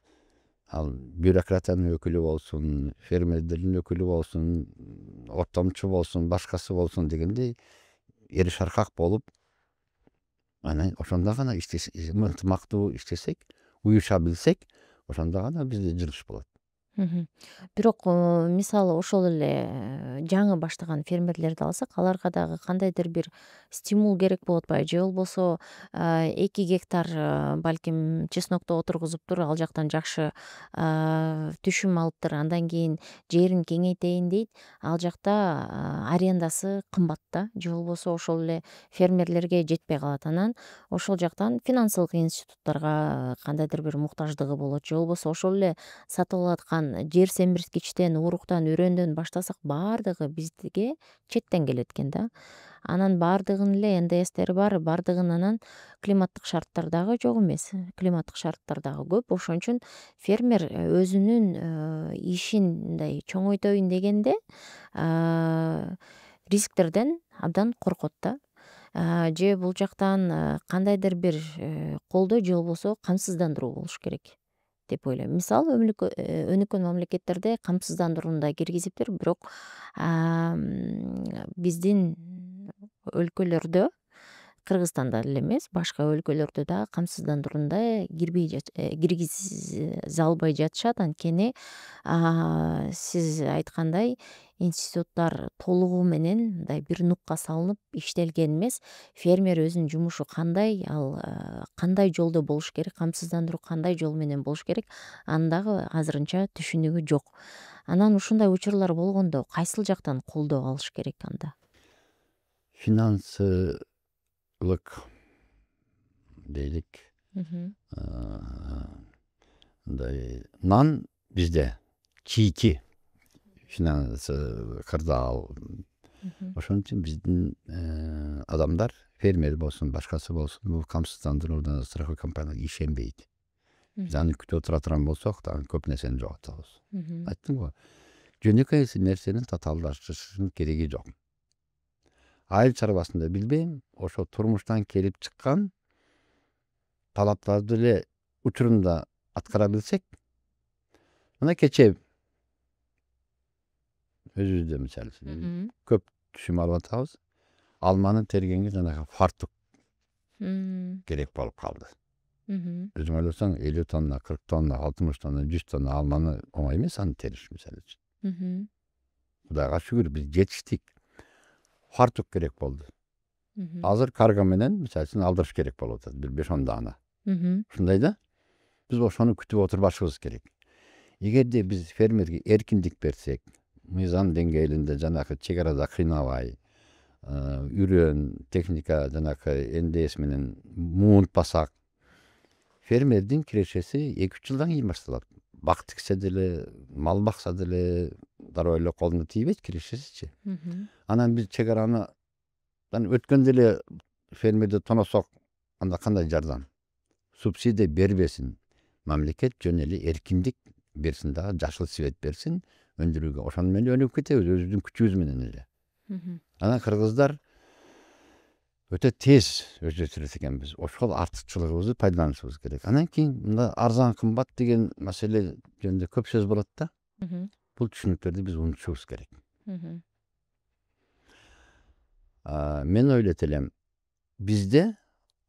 ал бюрократиянын өкүлү болсун, фермердердин өкүлү болсун, ортомчу болсун, башкасы болсун дегендей эри шаркак болуп, анан ошондо гана ынтымактуу иштесек, уюша билсек, ошондо гана бизде жылыш болот. Бирок мисалы ошол эле жаңы баштаган фермерлерди алсак, аларга дагы кандайдыр бир стимул керек болуп атпайбы? Же болбосо 2 гектар балким чеснокто отургузуптур, ал жактан жакшы түшүм алыптыр, андан кийин жерин кеңейтейин дейт, ал жакта арендасы кымбат да, же болбосо ошол эле фермерлерге жетпей калат. Анан ошол жактан финансылык институттарга кандайдыр бир муктаждыгы болот, же болбосо ошол эле сатып алаткан жер семирткичтен, уруктан, үрөндөн баштасак баардыгы бизге четтен келет экен да. Анан баардыгынын эле НДСтери бар, баардыгынын анан климаттык шарттар дагы жок эмес, климаттык шарттар дагы көп. Ошон үчүн фермер өзүнүн ишин мындай чоңойтоюн дегенде рисктерден абдан коркот да. Же бул жактан кандайдыр бир колдоо же болбосо камсыздандыруу болуш керек деп ойлойм. Мисалы өнүккөн мамлекеттерде камсыздандырууну да киргизиптир, бирок биздин өлкөлөрдө, Кыргызстанда эле эмес, башка өлкөлөрдө дагы камсыздандырууну да киргизе албай жатышат. Анткени сиз айткандай институттар толугу менен мындай бир нукка салынып иштелген эмес. Фермер өзүнүн жумушу кандай, ал кандай жолдо болуш керек, камсыздандыруу кандай жол менен болуш керек, анын дагы азырынча түшүнүгү жок. Анан ушундай учурлар болгондо кайсыл жактан колдоо алыш керек анда? Финансылык дейлик, мындай нан бизде чийки финансы кырдаал. Ошон үчүн биздин адамдар, фермер болсун, башкасы болсун, бул камсыздандыруудан страховой компанияга ишенбейт. Биз аны күтүп отура турган болсок, дагы көп нерсени жоготобуз. Айттым го, жөнөкөй нерсенин татаалдаштырыштын кереги жок. Айыл чарбасында билбейм, ошо турмуштан келип чыккан талаптарды эле учурунда аткара билсек, мына кечээ өзүбүздө мисалы көп түшүм алып атабыз. Алманы тергенге жанагы фартук керек болуп калды. Өзүң ойлосоң 50 тонна, 40 тонна, 60 тонна, 100 тонна алманы оңой эмес аны териш мисалы үчүн. Кудайга шүгүр биз жетиштик. Фартук керек болду. Азыр карго менен мисалы үчүн алдырыш керек болуп атат, бир 5-10 даана. Ушундай да. Биз ошону күтүп отурбашыбыз керек. Эгерде биз фермерге эркиндик берсек, мыйзам деңгээлинде жанагы чек арада кыйнабай, үрөн, техника жанагы НДС менен муунтпасак, фермердин кирешеси 2-3 жылдан кийин башталат. Бак тиксе деле, мал бакса деле дароо эле колуна тийбейт кирешесичи. Анан биз чек арадан өткөндө эле фермерди тоносок, анда кандай жардам? Субсидия бербесин. Мамлекет жөн эле эркиндик берсин дагы, жашыл свет берсин өндүрүүгө. Ошону менен өнүгүп кетебиз өзүбүздүн күчүбүз менен эле. Анан кыргыздар өтө тез өзгөртүрөт экенбиз. Ошол артыкчылыгыбызды пайдаланышыбыз керек. Анан кийин мында арзан кымбат деген маселе жөнүндө көп сөз болот да. Бул түшүнүктөрдү биз унутушубуз керек. Мен ойлойт элем, бизде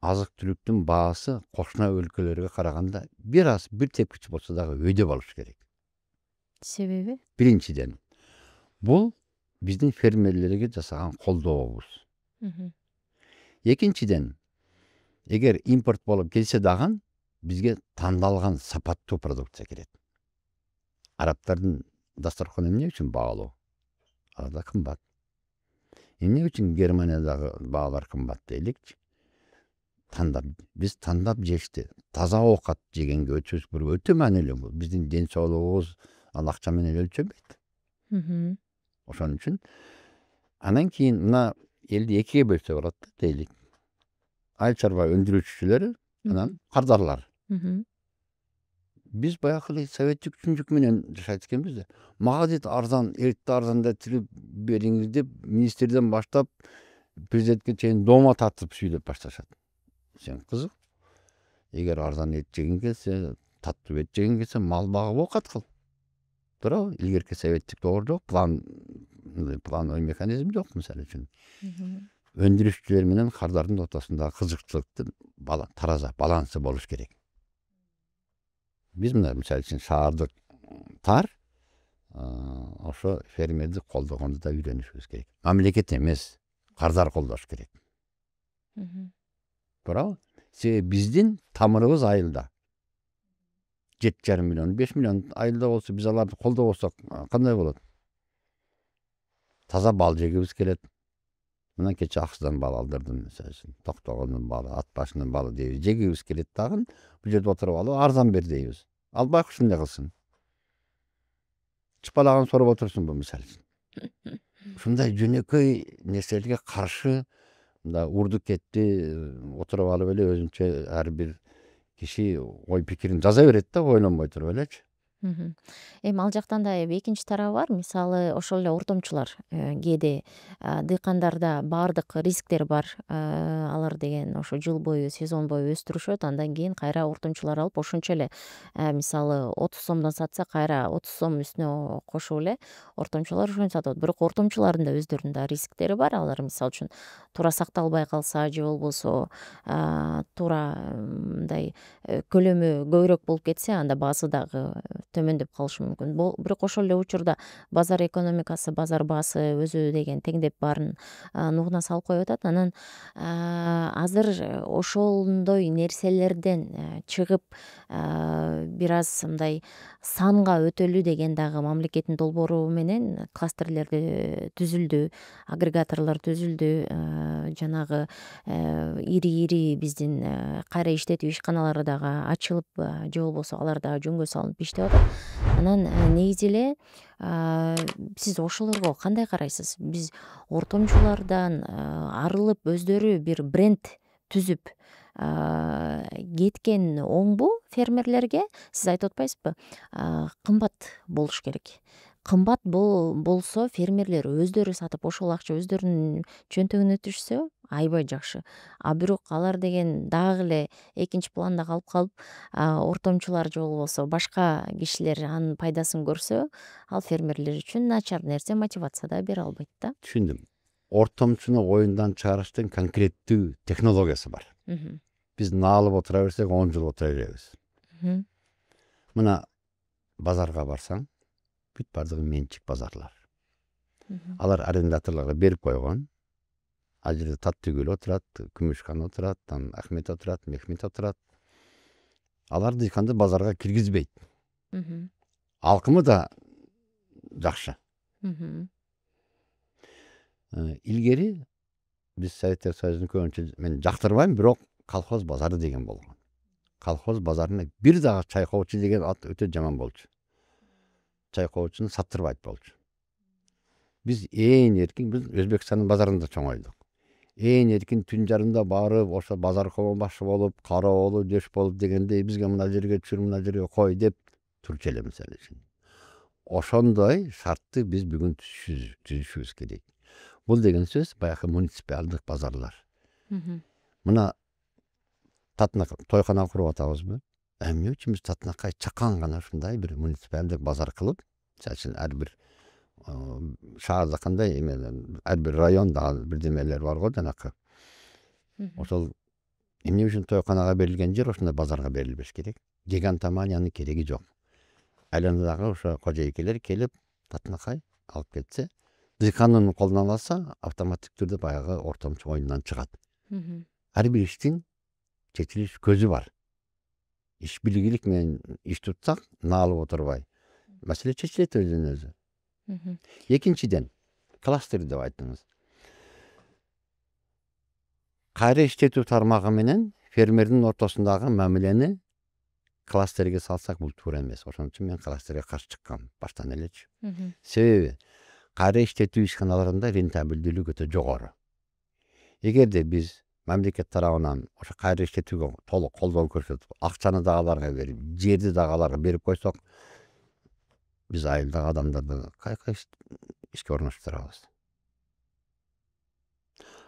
азык түлүктүн баасы кошуна өлкөлөргө караганда бир тепкич болсо дагы өйдө болуш керек. Себеби? Биринчиден, бул биздин фермерлерге жасаган колдообуз. Экинчиден, эгер импорт болуп келсе дагы бизге тандалган сапаттуу продукция керек. Арабтардын дасторкону эмне үчүн баалуу? Ал да кымбат. Эмне үчүн Германиядагы баалар кымбат дейликчи? Биз тандап жешти, таза оокат жегенге өтө маанилүү. Биздин ден соолугубуз ал акча менен өлчөнбөйт. Ошон үчүн анан кийин мына элди экиге бөлсө болот да дейлик. Айыл чарба өндүрүүчүлөр, анан кардарлар. Биз баягы советтик түшүнүк менен жашайт экенбиз да. Мага дейт арзан, эритти арзанда тирип бериңиз деп министрден баштап президентке чейин дома тартып сүйлөп башташат. Сен кызык. Эгер арзан эт жегиң келсе, таттуу эт жегиң келсе, мал багып оокат кыл. Туурабы? Илгерки советтик доор жок, плановый механизм жок мисалы үчүн. Өндүрүшчүлөр менен кардардын ортосундагы кызыкчылыктын тараза, балансы болуш керек. Биз мына мисалы үчүн шаардык тар, ошо фермерди колдогонду да үйрөнүшүбүз керек. Мамлекет эмес, кардар колдош керек. Туурабы? Себеби биздин тамырыбыз айылда. 7,5 миллион, 5 миллион айылда болсо, биз аларды колдобосок кандай болот? Таза бал жегибиз келет. Мына кече Аксыдан бал алдырдым, мисалы үчүн. Токтогондун балы, ат башынын балы дейбиз. Жегибиз келет дагы, бул жерде отуруп алып арзан бер дейбиз. Ал байкуш эмне кылсын? Чыпалаган соруп отурсунбу мисалы үчүн? Ушундай жөнөкөй нерселерге каршы мында урду кетти отуруп алып эле өзүнчө ар бир киши ой пикирин жаза берет да, ойлонбой туруп элечи. Эми ал жактан да экинчи тарабы бар. Мисалы ошол эле ортомчулар кээде дыйкандарда баардык рисктер бар. Алар деген ошо жыл бою, сезон бою өстүрүшөт. Андан кийин кайра ортомчулар алып ошончо эле мисалы 30 сомдон сатса, кайра 30 сом үстүнө кошуп эле ортомчулар ошону сатат. Бирок ортомчулардын да өздөрүнүн да рисктери бар. Алар мисалы үчүн туура сакталбай калса же болбосо туура мындай көлөмү көбүрөөк болуп кетсе, анда баасы дагы төмөндөп калышы мүмкүн. Бирок ошол эле учурда базар экономикасы, базар баасы өзү деген теңдеп баарын нугуна салып коюп атат. Анан азыр ошондой нерселерден чыгып бир аз мындай санга өтөлү деген дагы мамлекеттин долбоору менен кластерлерди түзүлдү, агрегаторлор түзүлдү. Жанагы ири биздин кайра иштетүү ишканалары дагы ачылып, же болбосо алар дагы жөнгө салынып иштеп атат. Анан негизи эле сиз ошолорго кандай карайсыз? Биз ортомчулардан арылып өздөрү бир бренд түзүп кеткен оңбу фермерлерге? Сиз айтып атпайсызбы? Кымбат болуш керек. Кымбат болсо фермерлер өздөрү сатып, ошол акча өздөрүнүн чөнтөгүнө түшсө аябай жакшы. Бирок алар деген дагы эле экинчи планда калып калып, ортомчулар же болбосо башка кишилер анын пайдасын көрсө, ал фермерлер үчүн начар нерсе, мотивация да бере албайт да. Түшүндүм. Ортомчуну оюндан чыгарыштын конкреттүү технологиясы бар. Биз наалып отура берсек 10 жыл отура беребиз. Мына базарга барсаң, бүт бардыгы менчик базарлар. Алар арендаторлорго берип койгон. Ал жерде Таттыгүл отурат, Күмүшкан отурат, Ахмет отурат, Мехмет отурат. Алар дыйканды базарга киргизбейт. Алкымы да жакшы. Илгери биз Советтер Союзунун көбүнчө мен жактырбайм, бирок колхоз базары деген болгон. Колхоз базарына бир дагы чайкоочу деген ат өтө жаман болчу. Чайкоочуну саттырбайт болчу. Биз ээн эркин, биз Өзбекстандын базарында чоңойдук. Ээн эркин түн жарымда барып, ошо базар комбашы болуп, кароолу дөш болуп дегенде бизге мына жерге түшүр, мына жерге кой деп турчу эле мисалы үчүн. Ошондой шартты биз бүгүн түзүшүбүз керек. Бул деген сөз баягы муниципалдык базарлар. Мына Татынакай тойкана куруп атабызбы? Эмне үчүн биз Татынакай чакан гана ушундай бир муниципалдык базар кылып, мисалы үчүн ар бир шаарда кандай ар бир районда бирдемелер бар го жанакы. Ошол эмне үчүн тойканага берилген жер ошондой базарга берилбеш керек. Гигантоманиянын кереги жок. Айланадагы ошо кожойкелер келип Татынакай алып кетсе, дыйкандын колунан алса, автоматтык түрдө баягы ортомчу оюндан чыгат. Ар бир иштин чечилиш көзү бар. Иш билгилик менен иш тутсак, наалып отурбай, маселе чечилет өзүнөн өзү. Экинчиден, кластер деп айттыңыз. Кайра иштетүү тармагы менен фермердин ортосундагы мамилени кластерге салсак бул туура эмес. Ошон үчүн мен кластерге каршы чыккам баштан элечи. Себеби кайра иштетүү ишканаларында рентабелдүүлүк өтө жогору. Эгерде биз мамлекет тарабынан ошо кайра иштетүүгө толук колдоо көрсөтүп, акчаны да аларга берип, жерди да аларга берип койсок, биз айылдагы адамдарды каяка ишке орноштурабыз.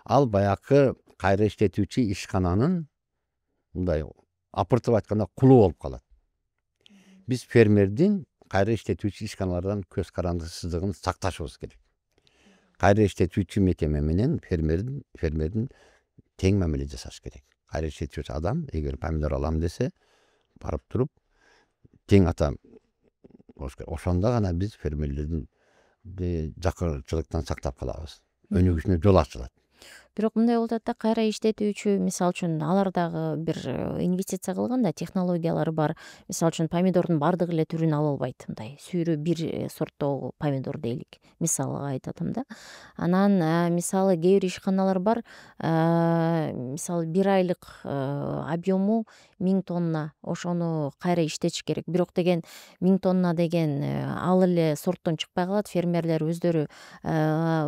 Ал баягы кайра иштетүүчү ишкананын мындай апыртып айтканда кулу болуп калат. Биз фермердин кайра иштетүүчү ишканалардан көз карандысыздыгын сакташыбыз керек. Кайра иштетүүчү мекеме менен фермердин тең мамиле жасаш керек. Кайра иштетүүчү адам эгер помидор алам десе, барып туруп тең ата болуш керек. Ошондо гана биз фермерлердин жакырчылыктан сактап калабыз. Өнүгүшүнө жол ачылат. Бирок мындай болуп атат да, кайра иштетүүчү, мисалы үчүн алар дагы бир инвестиция кылган да, технологиялары бар. Мисалы үчүн помидордун баардык эле түрүн ала албайт. Мындай сүйрү бир сорттогу помидор дейли, мисалга айтып атам да. Анан мисалы кээ бир ишканалар бар, мисалы 1 айлык объему 1000 тонна, ошону кайра иштетиш керек. Бирок деген 1000 тонна деген ал эле сорттон чыкпай калат. Фермерлер өздөрү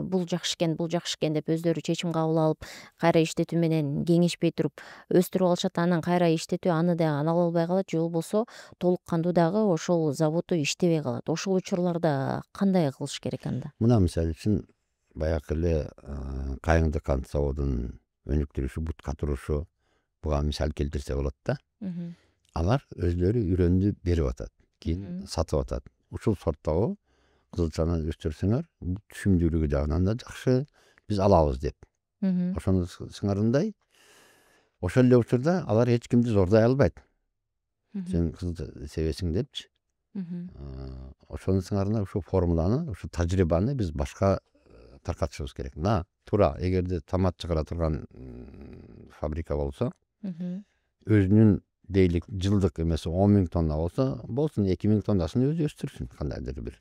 бул жакшы экен деп өздөрү чечим кабыл алып, кайра иштетүү менен кеңешпей туруп өстүрүп алышат. Анан кайра иштетүү аны дагы ала албай калат, же болбосо толук кандуу дагы ошол заводдо иштебей калат. Ошол учурларда кандай кылыш керек анда? Мына мисалы үчүн баягы эле Кайыңды кант заводунун өнүктүрүшү, бут катырушу, буга мисал келтирсе болот да. Алар өздөрү үйрөндү берип атат, кийин сатып атат. Ушул сорттогу кызылчаны өстүрсөңөр, түшүмдүүлүгү жагынан да жакшы, биз алабыз деп. Ошону сыңарындай, ошол эле учурда алар эч кимди зордой албайт. Сен кызылча себесиң депчи. Ошону сыңарында ушул формуланы, ушул тажрыйбаны биз башка таркатышыбыз керек. Туура, эгерде томат чыгара турган фабрика болсо, өзүнүн дейлик жылдык эмеси 10.000 тонна болсо, болсун 2000 тоннасын өзү өстүрсүн, кандайдыр бир.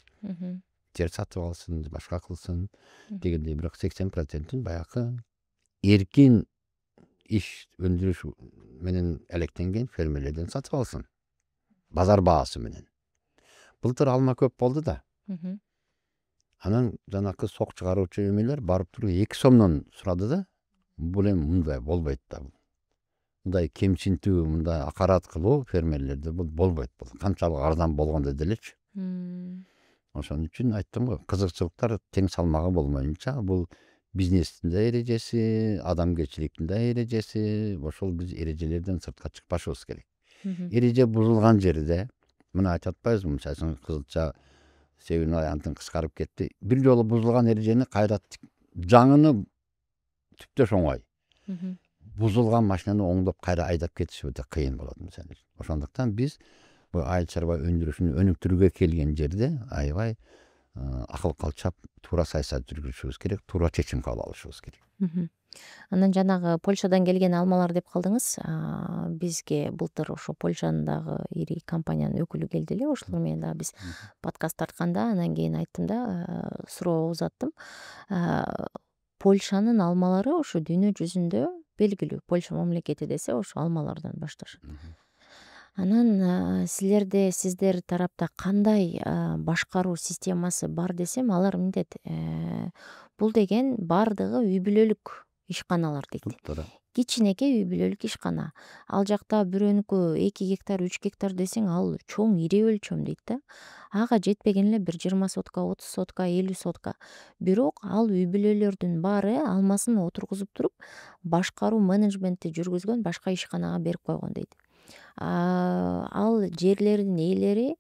Жер сатып алсын, башка кылсын дегендей, бирок 80%-ин баягы эркин иш өндүрүш менен алектенген фермерлерден сатып алсын. Базар баасы менен. Былтыр алма көп болду да. Анан жанакы сок чыгаруучу эмелер барып туруп 2 сомдон сурады да. Бул эми мындай болбойт да. Мындай кемсинтүү, мындай акарат кылуу фермерлерде бул болбойт. Бул канчалык арзан болгондо делечи. Ошон үчүн айттым го, кызыкчылыктар тең салмагы болмоюнча, бул бизнестин да эрежеси, адамгерчиликтин да эрежеси, ошол биз эрежелерден сыртка чыкпашыбыз керек. Эреже бузулган жерде, мына айтып атпайбызбы, мисалы кызылча себүүнүн аянтын кыскарып кетти. Бир жолу бузулган эрежени кайра жаңыны түптөш оңой. Бузулган машинаны оңдоп кайра айдап кетиш өтө кыйын болот мисалы. Ошондуктан биз бул айыл чарба өндүрүшүн өнүктүрүүгө келген жерде аябай акыл калчап, туура саясат жүргүзүшүбүз керек, туура чечим кабыл алышыбыз керек. Анан жанагы Польшадан келген алмалар деп калдыңыз. Бизге былтыр ошо Польшанын дагы ири компаниянын өкүлү келди эле. Ошолор менен дагы биз подкаст тартканда, анан кийин айттым да, суроо узаттым. Польшанын алмалары ошо дүйнө жүзүндө белгилүү. Польша мамлекети десе ошо алмалардан башташат. Анан сиздер тарапта кандай башкаруу системасы бар десем, алар мынтет, бул деген баардыгы үй бүлөлүк ишканалар дейт. Кичинекей үй бүлөлүк ишкана. Ал жакта бирөөнүкү 2 гектар, 3 гектар десең, ал чоң ири өлчөм дейт да. Ага жетпеген эле бир 20 сотка, 30 сотка, 50 сотка. Бирок ал үй бүлөлөрдүн баары алмасын отургузуп туруп, башкаруу менеджментти жүргүзгөн башка ишканага берип койгон дейт. Ал жерлердин ээлери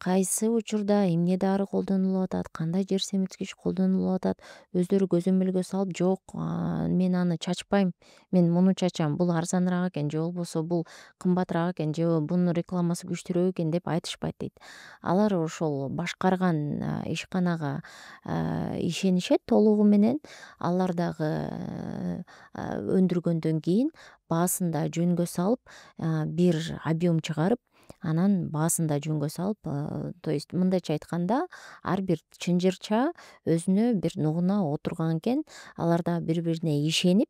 кайсы учурда эмне дары колдонулуп атат, кандай жер семирткич колдонулуп атат, өздөрү көзөмөлгө салып, жок, мен аны чачпайм, мен муну чачам, бул арзаныраак экен, же болбосо бул кымбатыраак экен, же бунун рекламасы күчтүүрөөк экен деп айтышпайт дейт. Алар ошол башкарган ишканага ишенишет толугу менен. Алар дагы өндүргөндөн кийин баасын да жөнгө салып, бир объем чыгарып, анан баасын да жөнгө салып, то есть мындайча айтканда, ар бир чынжырча өзүнө бир нугуна отурган экен. Алар да бири бирине ишенип,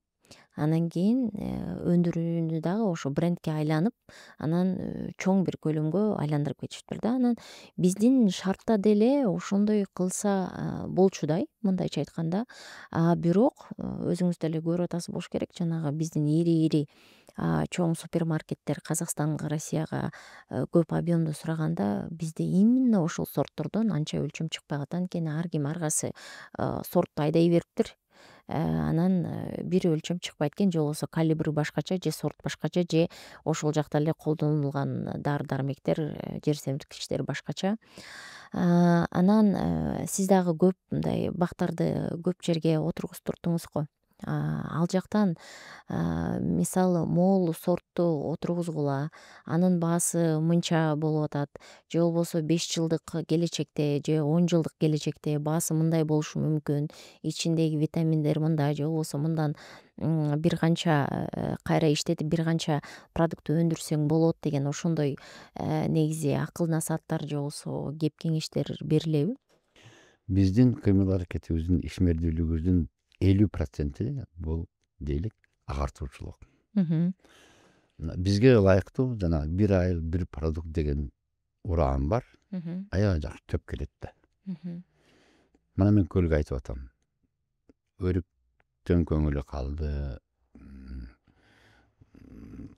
анан кийин өндүрүүнү дагы ошо брендке айланып анан чоң бир көлөмгө айландырып кетишиптир да. Анан биздин шартта деле ошондой кылса болчудай, мындайча айтканда. Бирок өзүңүз деле көрүп атасыз болуш керек, жанагы биздин ири чоң супермаркеттер Казакстанга, Россияга көп объемду сураганда бизде именно ошол сорттордон анча өлчөм чыкпай калат. Анткени ар ким ар кайсы сорту айдай бериптир. Анан бир өлчөм чыкпайт экен, же болбосо калибри башкача, же сорт башкача, же ошол жакта эле колдонулган дары дармектер, жер семирткичтер башкача. Анан сиз дагы көп мындай бактарды көп жерге отургузуп туруптуңуз го. Ал жактан мисалы могул сортту отургузгула, анын баасы мынча болуп атат, же болбосо 5 жылдык келечекте, же 10 жылдык келечекте баасы мындай болушу мүмкүн, ичиндеги витаминдер мындай, же болбосо мындан бир канча кайра иштетип бир канча продукт өндүрсөң болот деген ошондой негизи акыл насааттар же болбосо кеп кеңештер берилеби? Биздин кыймыл аракетибиздин ишмердүүлүгүбүздүн 50% бул дейлик агартуучулук. Бизге ылайыктуу жана бир айыл бир продукт деген ураан бар. Аябай жакшы төп келет да. Мына мен көлгө айтып атам. Өрүктөн көңүлү калды.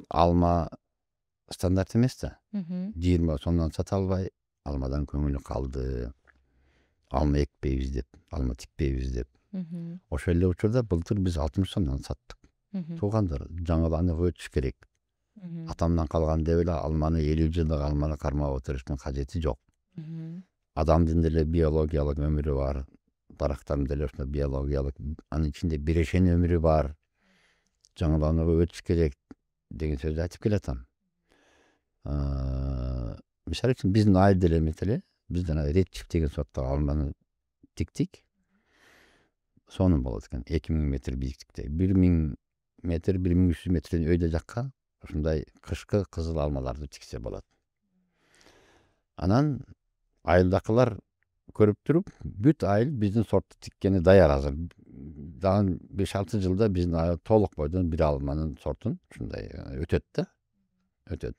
Алма стандарт эмес да. 20 сомдон сата албай, алмадан көңүлү калды. Алма экпейбиз деп, алма тикпейбиз деп. Ошол эле учурда былтыр биз 60 сомдон саттык. Туугандар, жаңыланып өтүш керек. Атамдан калган деп эле алманы 50 жылдык алманы кармап отуруштун кажети жок. Адамдын деле биологиялык өмүрү бар, дарактардын деле ошондой биологиялык, анын ичинде бирешен өмүрү бар. Жаңыланып өтүш керек деген сөздү айтып келатам. Мисалы үчүн биздин айыл деле эмес эле, биз жана редчип деген сорттогу алманы тиктик. Сонун болот экен, 2000 метр бийиктикте. 1000 метр, 1300 метрден өйдө жакка ушундай кышкы кызыл алмаларды тиксе болот. Анан айылдакылар көрүп туруп, бүт айыл биздин сортту тиккени даяр азыр. Дагы 5-6 жылда биздин айыл толук бойдон бир алманын сортун ушундай өтөт да. Өтөт.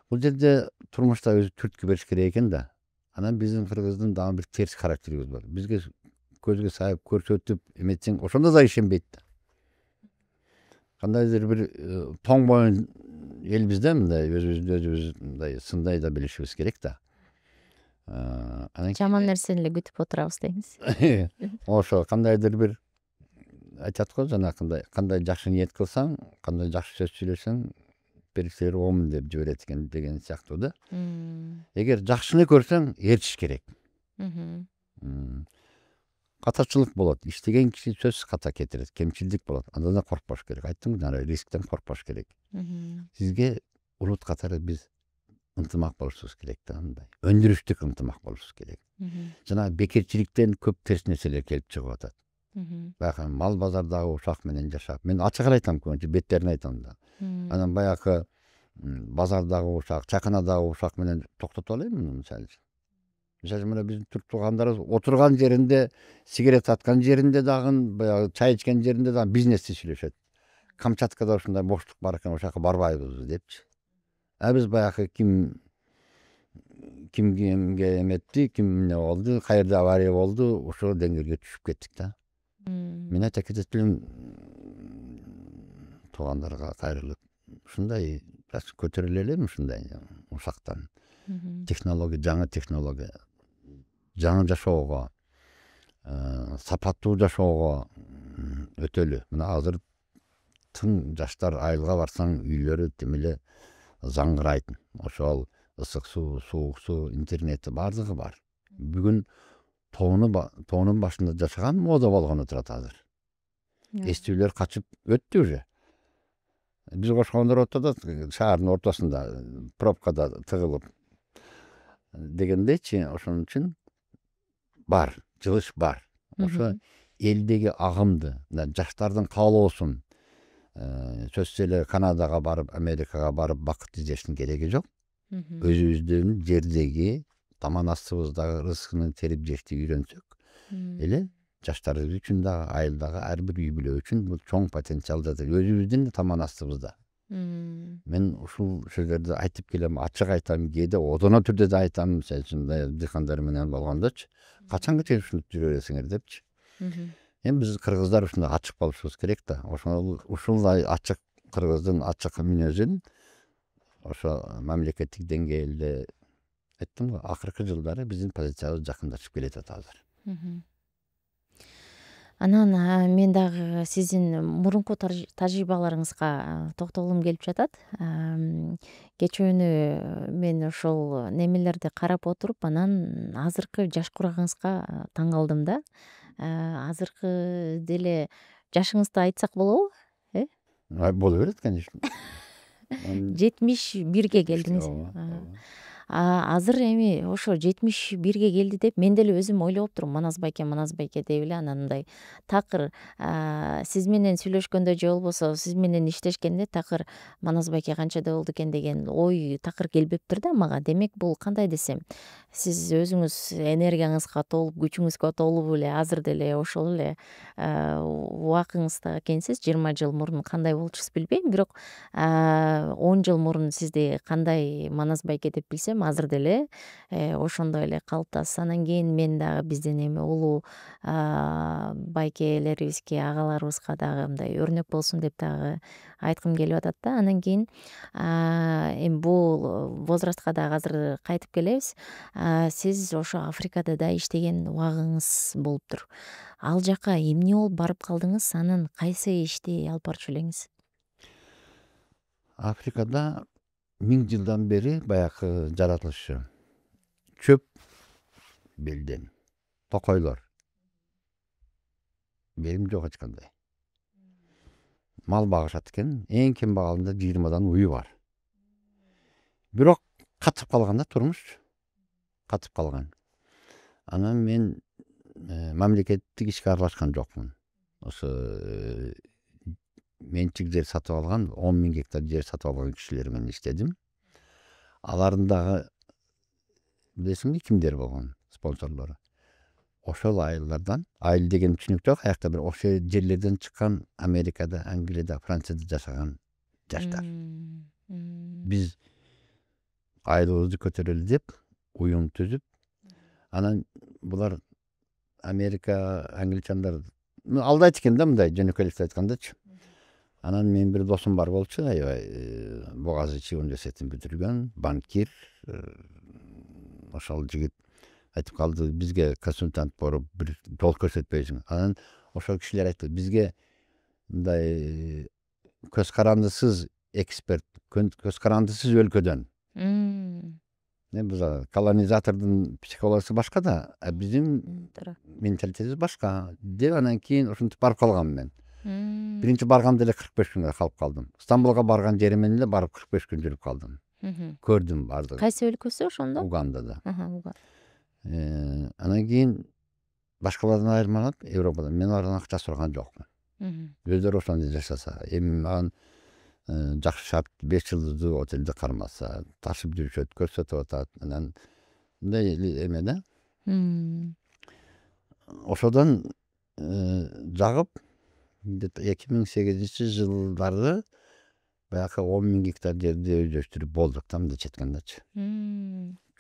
Бул жерде турмушта өзү түрткү бериш керек экен да. Анан биздин кыргыздын дагы бир терс характерибиз бар. Бизге көзгө сайып көрсөтүп эметсең ошондо да ишенбейт да. Кандайдыр бир тоң боюн элбиз да, мындай өзүбүз мындай сындай да билишибиз керек да. Жаман нерсени эле күтүп отурабыз дейбиз. Ошо кандайдыр бир айтат го, жана кандай жакшы ниет кылсаң, кандай жакшы сөз сүйлөсөң, периштелер оомун деп жиберет экен деген сыяктуу да. Эгер жакшыны көрсөң, ээрчиш керек. Катачылык болот. Иштеген киши сөзсүз ката кетирет. Кемчилдик болот. Андан да коркпош керек. Айттым, жана рисктен коркпош керек. Сизге улут катары биз ынтымак болушубуз керек да, мындай. Өндүрүштүк ынтымак болушубуз керек. Жана бекерчиликтен көп терс нерселер келип чыгып атат. Баягы мал базардагы ушак менен жашап, мен ачык эле айтам, көбүнчө беттерин айтам да. Анан баягы базардагы ушак, чаканадагы ушак менен токтото алайбы мисалы үчүн. Мисалы мына биздин түрк туугандарыбыз отурган жеринде, сигарет аткан жеринде дагы, баягы чай ичкен жеринде дагы бизнести сүйлөшөт. Камчаткада ушундай боштук бар экен, ошака барбайбызбы депчи. Биз баягы ким кимге эметти, ким эмне болду, каерде авария болду, ошол деңгээлге түшүп кеттик да. Мен айта кетет элем туугандарга кайрылып, ушундай бираз көтөрүлө элем ушундай ушактан. Технология, жаңы технология, жаңы жашоого, сапаттуу жашоого өтөлү. Мына азыр тың жаштар айылга барсаң, үйлөрү тим эле заңгырайт. Ошол ысык суу, суук суу, интернети бардыгы бар. Бүгүн тоонун башында жашаган мода болгону турат азыр. Эстүүлөр качып өттү уже. Биз кошкондор отодот, шаардын ортосунда, пробкада тыгылып дегендейчи, ошон үчүн бар, жылыш бар. Ошо элдеги агымды, жаштардын каалоосун сөзсүз эле Канадага барып, Америкага барып бакыт издештин кереги жок. Өзүбүздүн жердеги таман астыбыздагы рызкыны терип жешти үйрөнсөк эле жаштарыбыз үчүн дагы айылдагы ар бир үй бүлө үчүн бул чоң потенциал жатат. Өзүбүздүн таман астыбызда. Мен ушул сөздөрдү айтып келем, ачык айтам, кээде одоно түрдө да айтам, мисалы үчүн дыйкандар менен болгондочу качанга чейин ушинтип жүрө бересиңер депчи. Эми биз кыргыздар ушундай ачык болушубуз керек да. Ушулай ачык кыргыздын ачык мүнөзүн ошо мамлекеттик деңгээлде айттым го, акыркы жылдары биздин позициябыз жакындашып келатат азыр. Анан мен дагы сиздин мурунку тажрыйбаларыңызга токтолгум келип жатат. Кечөөнү мен ошол немелерди карап отуруп, анан азыркы жаш курагыңызга таң калдым да. Азыркы деле жашыңызды айтсак болобу? Боло берет, конечно. 71 келдиңиз. Азыр эми ошо 71 келди деп мен деле өзүм ойлоп турум, Манас байке деп эле. Анан мындай такыр сиз менен сүйлөшкөндө же болбосо сиз менен иштешкенде такыр Манас байке канчада болду экен деген ой такыр келбептир да мага. Демек бул кандай десем, сиз өзүңүз энергияңызга толуп, күчүңүзгө толуп эле азыр деле ошол эле убакыңызда экенсиз. 20 жыл мурун кандай болчусуз билбейм, бирок 10 жыл мурун сизди кандай Манас байке деп билсем, азыр деле ошондой эле калыптасыз. Анан кийин мен дагы биздин эми улуу байкелерибизге, агаларыбызга дагы мындай өрнөк болсун деп дагы айткым келип атат да. Анан кийин эми бул возрастка дагы азыр кайтып келебиз. Сиз ошо Африкада да иштеген убагыңыз болуптур. Ал жака эмне болуп барып калдыңыз? Анан кайсы ишти алып барчу элеңиз? Африкада 1000 жылдан бери баягы жаратылышы чөп белдем, токойлор, берим жок эч кандай. Мал багышат экен, эң кем багалында 20дан уyu бар. Бирок катып калган да турмуш, катып калган. Анан мен мамлекеттик ишке аралашкан жокмун. Ошо менчик жер сатып алган, 10.000 гектар жер сатып алган кишилер менен иштедим. Алардын дагы билесиңби кимдер болгон спонсорлору? Ошол айылдардан, айыл деген түшүнүк жок, аякта бир ошол жерлерден чыккан Америкада, Англияда, Францияда жашаган жаштар. Биз айылыбызды көтөрөлү деп уюм түзүп, анан булар Америка, англичандар алдайт экен да, мындай жөнөкөйлөп айткандачы. Анан мен бир досум бар болчу, аябай Боğaziçi университетин бүтүргөн, банкир. Ошол жигит айтып калды, бизге консультант болуп бир жол көрсөтпөйсүң. Анан ошол кишилер айтты, бизге мындай көз карандысыз эксперт, көз карандысыз өлкөдөн. Биз колонизатордун психологиясы башка да, биздин менталитетибиз башка деп анан кийин ушинтип барып калгам мен. Биринчи барганда эле 45 күнгө калып калдым. Стамбулга барган жеримен эле барып 45 күн жүрүп калдым. Көрдүм бардыгын. Кайсы өлкөсү ошондо? Угандада. Анан кийин башкалардан айырмаланып, Европада мен алардан акча сураган жокмун. Өздөрү ошондой жашаса, эми маған жакшы шарт 5 жылдыздуу отелди кармаса, ташып жүрүшөт, көрсөтүп атат. Анан мындай эме да. Ошодон жагып 2008 жылдары баягы 10.000 гектар жерди өздөштүрүп болдук да, мындай четкендечи.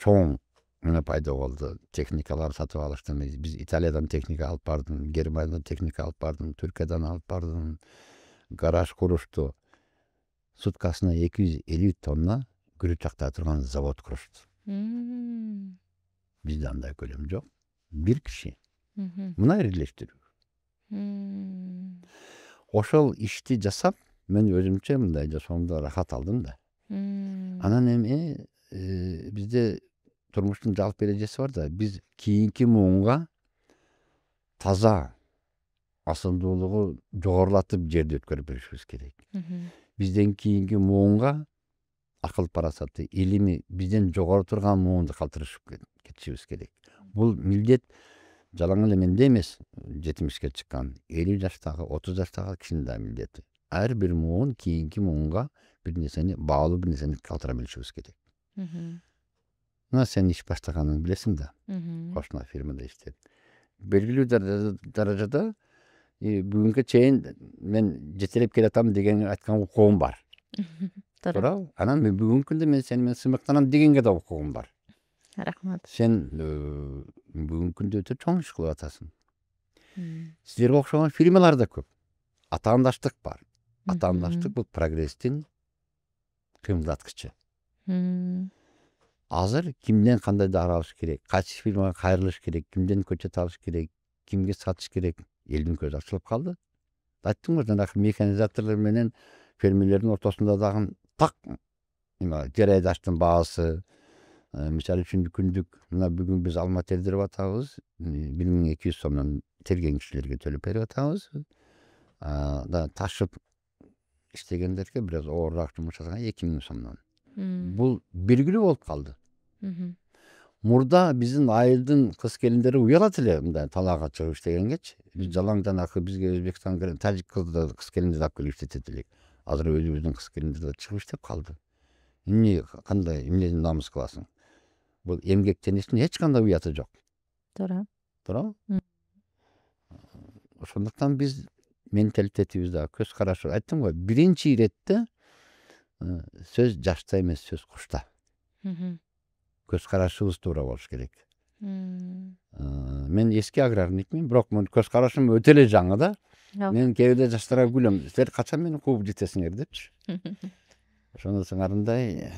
Чоң эме пайда болду. Техникалар сатып алыштым. Биз Италиядан техника алып бардым, Германиядан техника алып бардым, Түркиядан алып бардым. Гараж курушту. Суткасына 250 тонна күрүч чактай турган завод курушту. Бизде андай көлөм жок. Бир киши. Мына ирилештирүү. Ошол ишти жасап, мен өзүмчө мындай жашоомдо рахат алдым да. Анан эми бизде турмуштун жалпы эрежеси бар да, биз кийинки муунга таза, асылдуулугу жогорулатып жерди өткөрүп беришибиз керек. Бизден кийинки муунга акыл парасаты, илими бизден жогору турган муунду калтырышып кетишибиз керек. Бул милдет жалаң эле менде эмес, 70ке чыккан, 50 жаштагы, 30 жаштагы кишинин да милдети. Ар бир муун кийинки муунга бир нерсени, баалуу бир нерсени калтыра билишибиз керек. Мына сен иш баштаганыңды билесиң да. Кошуна фирмада иштедим. белгилүү даражада бүгүнкү чейин мен жетелеп келатам деген айткан укугум бар. туура. Туурабы? Анан мен бүгүнкү күндө мен сени менен сыймыктанам дегенге да укугум бар. Рахмат. Сен бүгүнкү күндө өтө чоң иш кылып атасың. Сиздерге окшогон фирмалар да көп. Атаандаштык бар. Атаандаштык бул прогресстин кыймылдаткычы. Азыр кимден кандай дары алыш керек, кайсы фирмага кайрылыш керек, кимден көчөт алыш керек, кимге сатыш керек, элдин көзү ачылып калды. Айттым го жанагы механизаторлор менен фермерлердин ортосунда дагы так жер айдаштын баасы, мисалы үчүн күндүк мына бүгүн биз алма тердирип атабыз, 1200 сомдон терген кишилерге төлөп берип атабыз. Да ташып иштегендерге бир аз оорураак жумуш жасаган 2000 сомдон. Бул белгилүү болуп калды. Мурда биздин айылдын кыз келиндери уялат эле мындай талаага чыгып иштегенгечи. Биз жалаң жанакы бизге Өзбекстан тажик кызды кыз келинди алып келип иштетет элек. Азыр өзүбүздүн кыз келиндер да чыгып иштеп калды. Эмне кандай эмнеден намыс кыласың? Бул эмгектеништин эч кандай уяты жок. Туура. Туурабы? Ошондуктан биз менталитетибиз дагы көз карашы. Айттым го, биринчи иретте сөз жашта эмес, сөз кушта. Көз карашыбыз туура болуш керек. Мен эски аграрникмин, бирок мен көз карашым өтө эле жаңы да. Мен кээде жаштарга күлөм. Силер качан мени кууп жетесиңер депчи. Ошондо сыңарындай.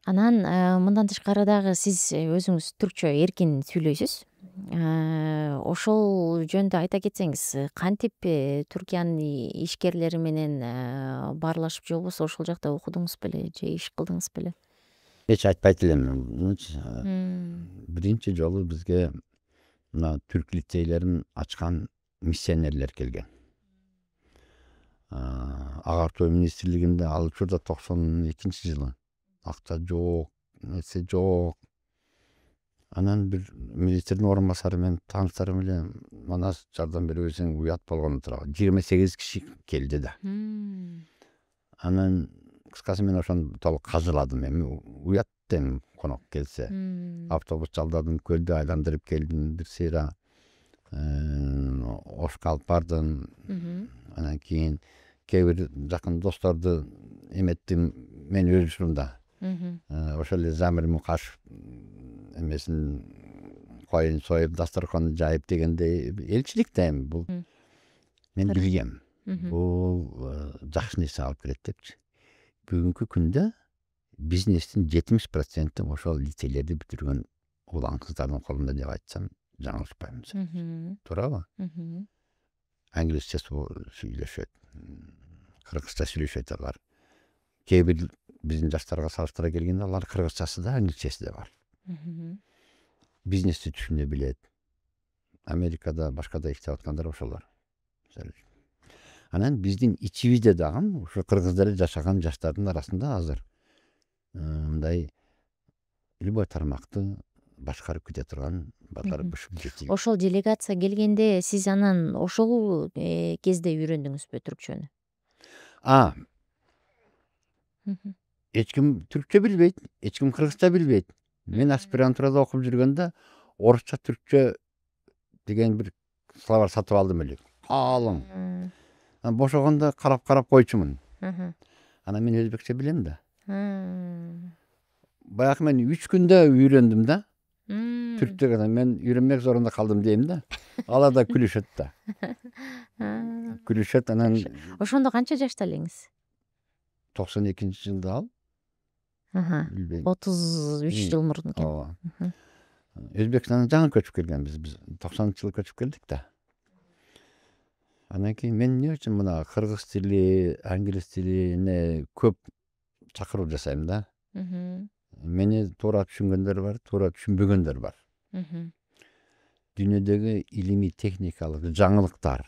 Анан мындан тышкары дагы сиз өзүңүз түркчө эркин сүйлөйсүз. Ошол жөнүндө айта кетсеңиз, кантип Түркиянын ишкерлери менен баарлашып же болбосо ошол жакта окудуңуз беле же иш кылдыңыз беле? Эч айтпайт элем. Биринчи жолу бизге мына түрк лицейлерин ачкан миссионерлер келген. Агартуу министрлигинде ал учурда 92-жылы акча жок, нерсе жок. Анан бир министрдин орун басары менен тааныштарым менен манас жардам бербесең уят болгону тура. 28 киши келди да. Анан кыскасы мен ошону толук казыладым. Эми уят эми конок келсе. Автобус жалдадым, көлдү айландырып келдим, бир сыйра ошко алып бардым. Анан кийин кээ бир жакын досторду эметтим мен өз учурумда. Ошол эле Замир Мукашев эмесин коюн союп, дасторкон жайып дегендей элчилик да эми бул. Мен билгем. Бул жакшы нерсе алып келет депчи. Бүгүнкү күндө бизнестин 70% ошол лицейлерди бүтүргөн улан кыздардын колунда деп айтсам жаңылышпайм. Туурабы? Англисче сүйлөшөт, кыргызча сүйлөшөт алар. Кээ бир биздин жаштарга салыштыра келгенде алар кыргызчасы да, англисчеси да бар. Бизнести түшүнө билет. Америкада, башкада иштеп аткандар ошолор. Анан биздин ичибизде дагы ошо кыргыздар жашаган жаштардын арасында азыр мындай любой тармакты башкарып кете турган баатар жети. Ошол делегация келгенде сиз анан ошол кезде үйрөндүңүзбү түркчөнү? Эч ким түркчө билбейт, эч ким кыргызча билбейт. Мен аспирантурада окуп жүргөндө орусча түркчө деген бир словарь сатып алдым эле. Калың. Бошогондо карап койчумун. Анан мен өзбекче билем да. Баягы мен 3 күндө үйрөндүм да. Түркчө мен үйрөнмөк зорунда калдым дейм да. Алар да күлүшөт да. Күлүшөт анан. Ошондо канча жашта элеңиз? 92-жылда ал. 33 жыл мурун экен. Ооба. Өзбекстандан жаңы көчүп келгенбиз. Биз 90-жылы көчүп келдик да. Анан кийин мен эмне үчүн мына кыргыз тили, англис тилине көп чакыруу жасайм да. Мени туура түшүнгөндөр бар, туура түшүнбөгөндөр бар. Дүйнөдөгү илимий техникалык жаңылыктар,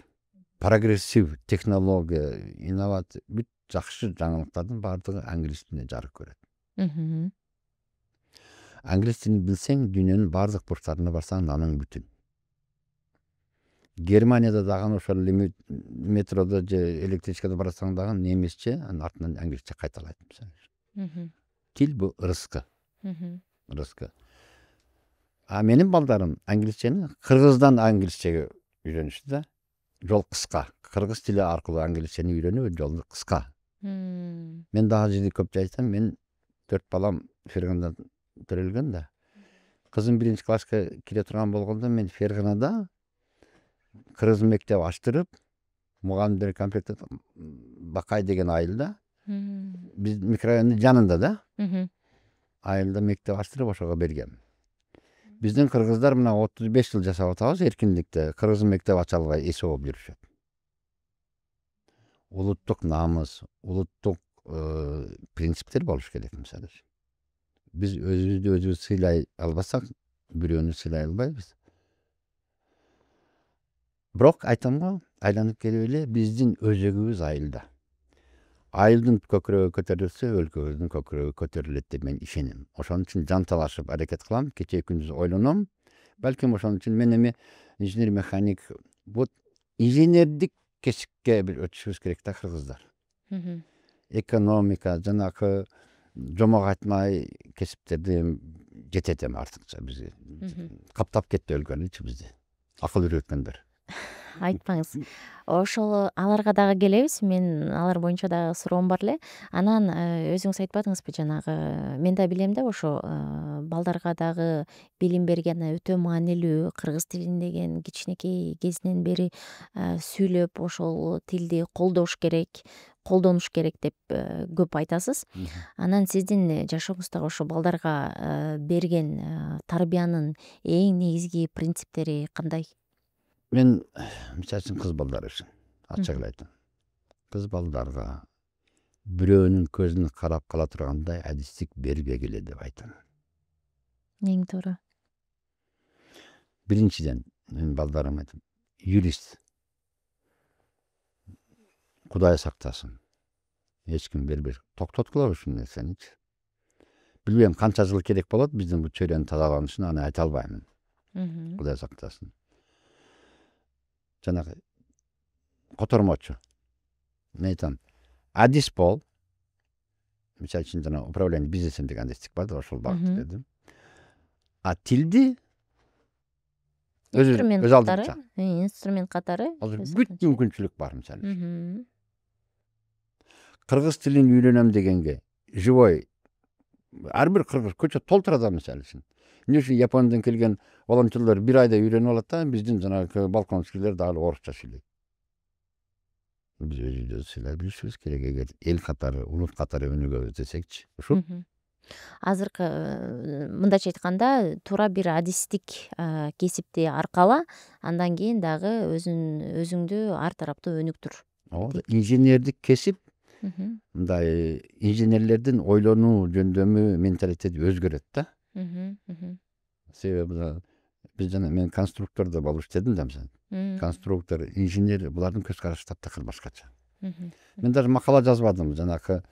прогрессив технология, инновация бүт жакшы жаңылыктардын баардыгы англис тилинде жарык көрөт. Англис тилин билсең, дүйнөнүн баардык бурчтарына барсаң, аның бүтүн. Германияда дагы ошол эле метродо же электричкада барсаң дагы немисче, анын артынан англисче кайталайт. Тил бул ырыскы. Ырыскы. Менин балдарым англисчени кыргыздан англисчеге үйрөнүштү да. Жол кыска. Кыргыз тили аркылуу англисчени үйрөнүү жолу кыска. Мен дагы жерде көп айтсам, мен 4 балам Ферганада төрөлгөн да. Кызым 1-класска кире турган болгондо мен Ферганада кыргыз мектеп ачтырып, мугалимдер комплект Бакай деген айылда, биз микрорайондун жанында да. Айылда мектеп ачтырып ошого бергем. Биздин кыргыздар мына 35 жыл жашап атабыз эркиндикте, кыргыз мектеп ача албай эс болуп жүрүшөт. Улуттук намыс, улуттук принциптер болуш керек мисалы. Биз өзүбүздү өзүбүз сыйлай албасак, бирөөнү сыйлай албайбыз. Бирок айтам го, айланып келип эле биздин өзөгүбүз айылда. Айылдын көкүрөгү көтөрүлсө, өлкөбүздүн көкүрөгү көтөрүлөт деп мен ишенем. Ошон үчүн жан талашып аракет кылам, кече күндүз ойлоном. Балким ошон үчүн мен эми инженер механик, вот инженердик кесипке бир өтүшүбүз керек да кыргыздар. Экономика, жанакы жомок айтмай кесиптерди жетет эми артыкча бизге. Каптап кетти өлкөнүчү бизди. Акыл үйрөткөндөр. Айтпаңыз. Ошол аларга дагы келебиз. Мен алар боюнча дагы суроом бар эле. Анан өзүңүз айтпадыңызбы жанагы, мен да билем да ошо балдарга дагы билим берген өтө маанилүү, кыргыз тилин деген кичинекей кезинен бери сүйлөп, ошол тилди колдонуш керек деп көп айтасыз. Анан сиздин жашооңуздагы ошо балдарга берген тарбиянын эң негизги принциптери кандай? Мен мисалы үчүн кыз балдар үчүн ачык эле айтам. Кыз балдарга бирөөнүн көзүнө карап кала тургандай адистик бербегиле деп айтам. Эң туура. Биринчиден, мен балдарыма айтам, юрист. Кудай сактасын. Эч ким бербеш. Токтоткула ушул нерсеничи. Билбейм канча жыл керек болот биздин бул чөйрөнүн тазаланышына, аны айта албаймын. Кудай сактасын. Жанагы котормочу. Мен айтам, адис бол. Мисалы үчүн жана управление бизнесин деген адистик бар да, ошол багытта дедим. А тилди өз алдынча. Инструмент катары. Бүт мүмкүнчүлүк бар мисалы. Кыргыз тилин үйрөнөм дегенге живой ар бир кыргыз көчө толтура да мисалы үчүн. Эмне үчүн Япониядан келген волонтерлер бир айда үйрөнүп алат да, биздин жанагы балконскийлер дагы орусча сүйлөйт. Биз өзүбүздү сыйлай билишибиз керек, эгер эл катары, улут катары өнүгөбүз десекчи. Ушул. Азыркы мындайча айтканда, туура бир адистик кесипти аркала, андан кийин дагы өзүңдү ар тараптуу өнүктүр. Инженердик кесип, мындай инженерлердин ойлонуу жөндөмү, менталитети өзгөрөт да. Себеби биз жана мен конструктордо болуп иштедим да мисалы. Конструктор, инженер, булардын көз карашы таптакыр башкача. Мен даже макала жазбадым, жанакы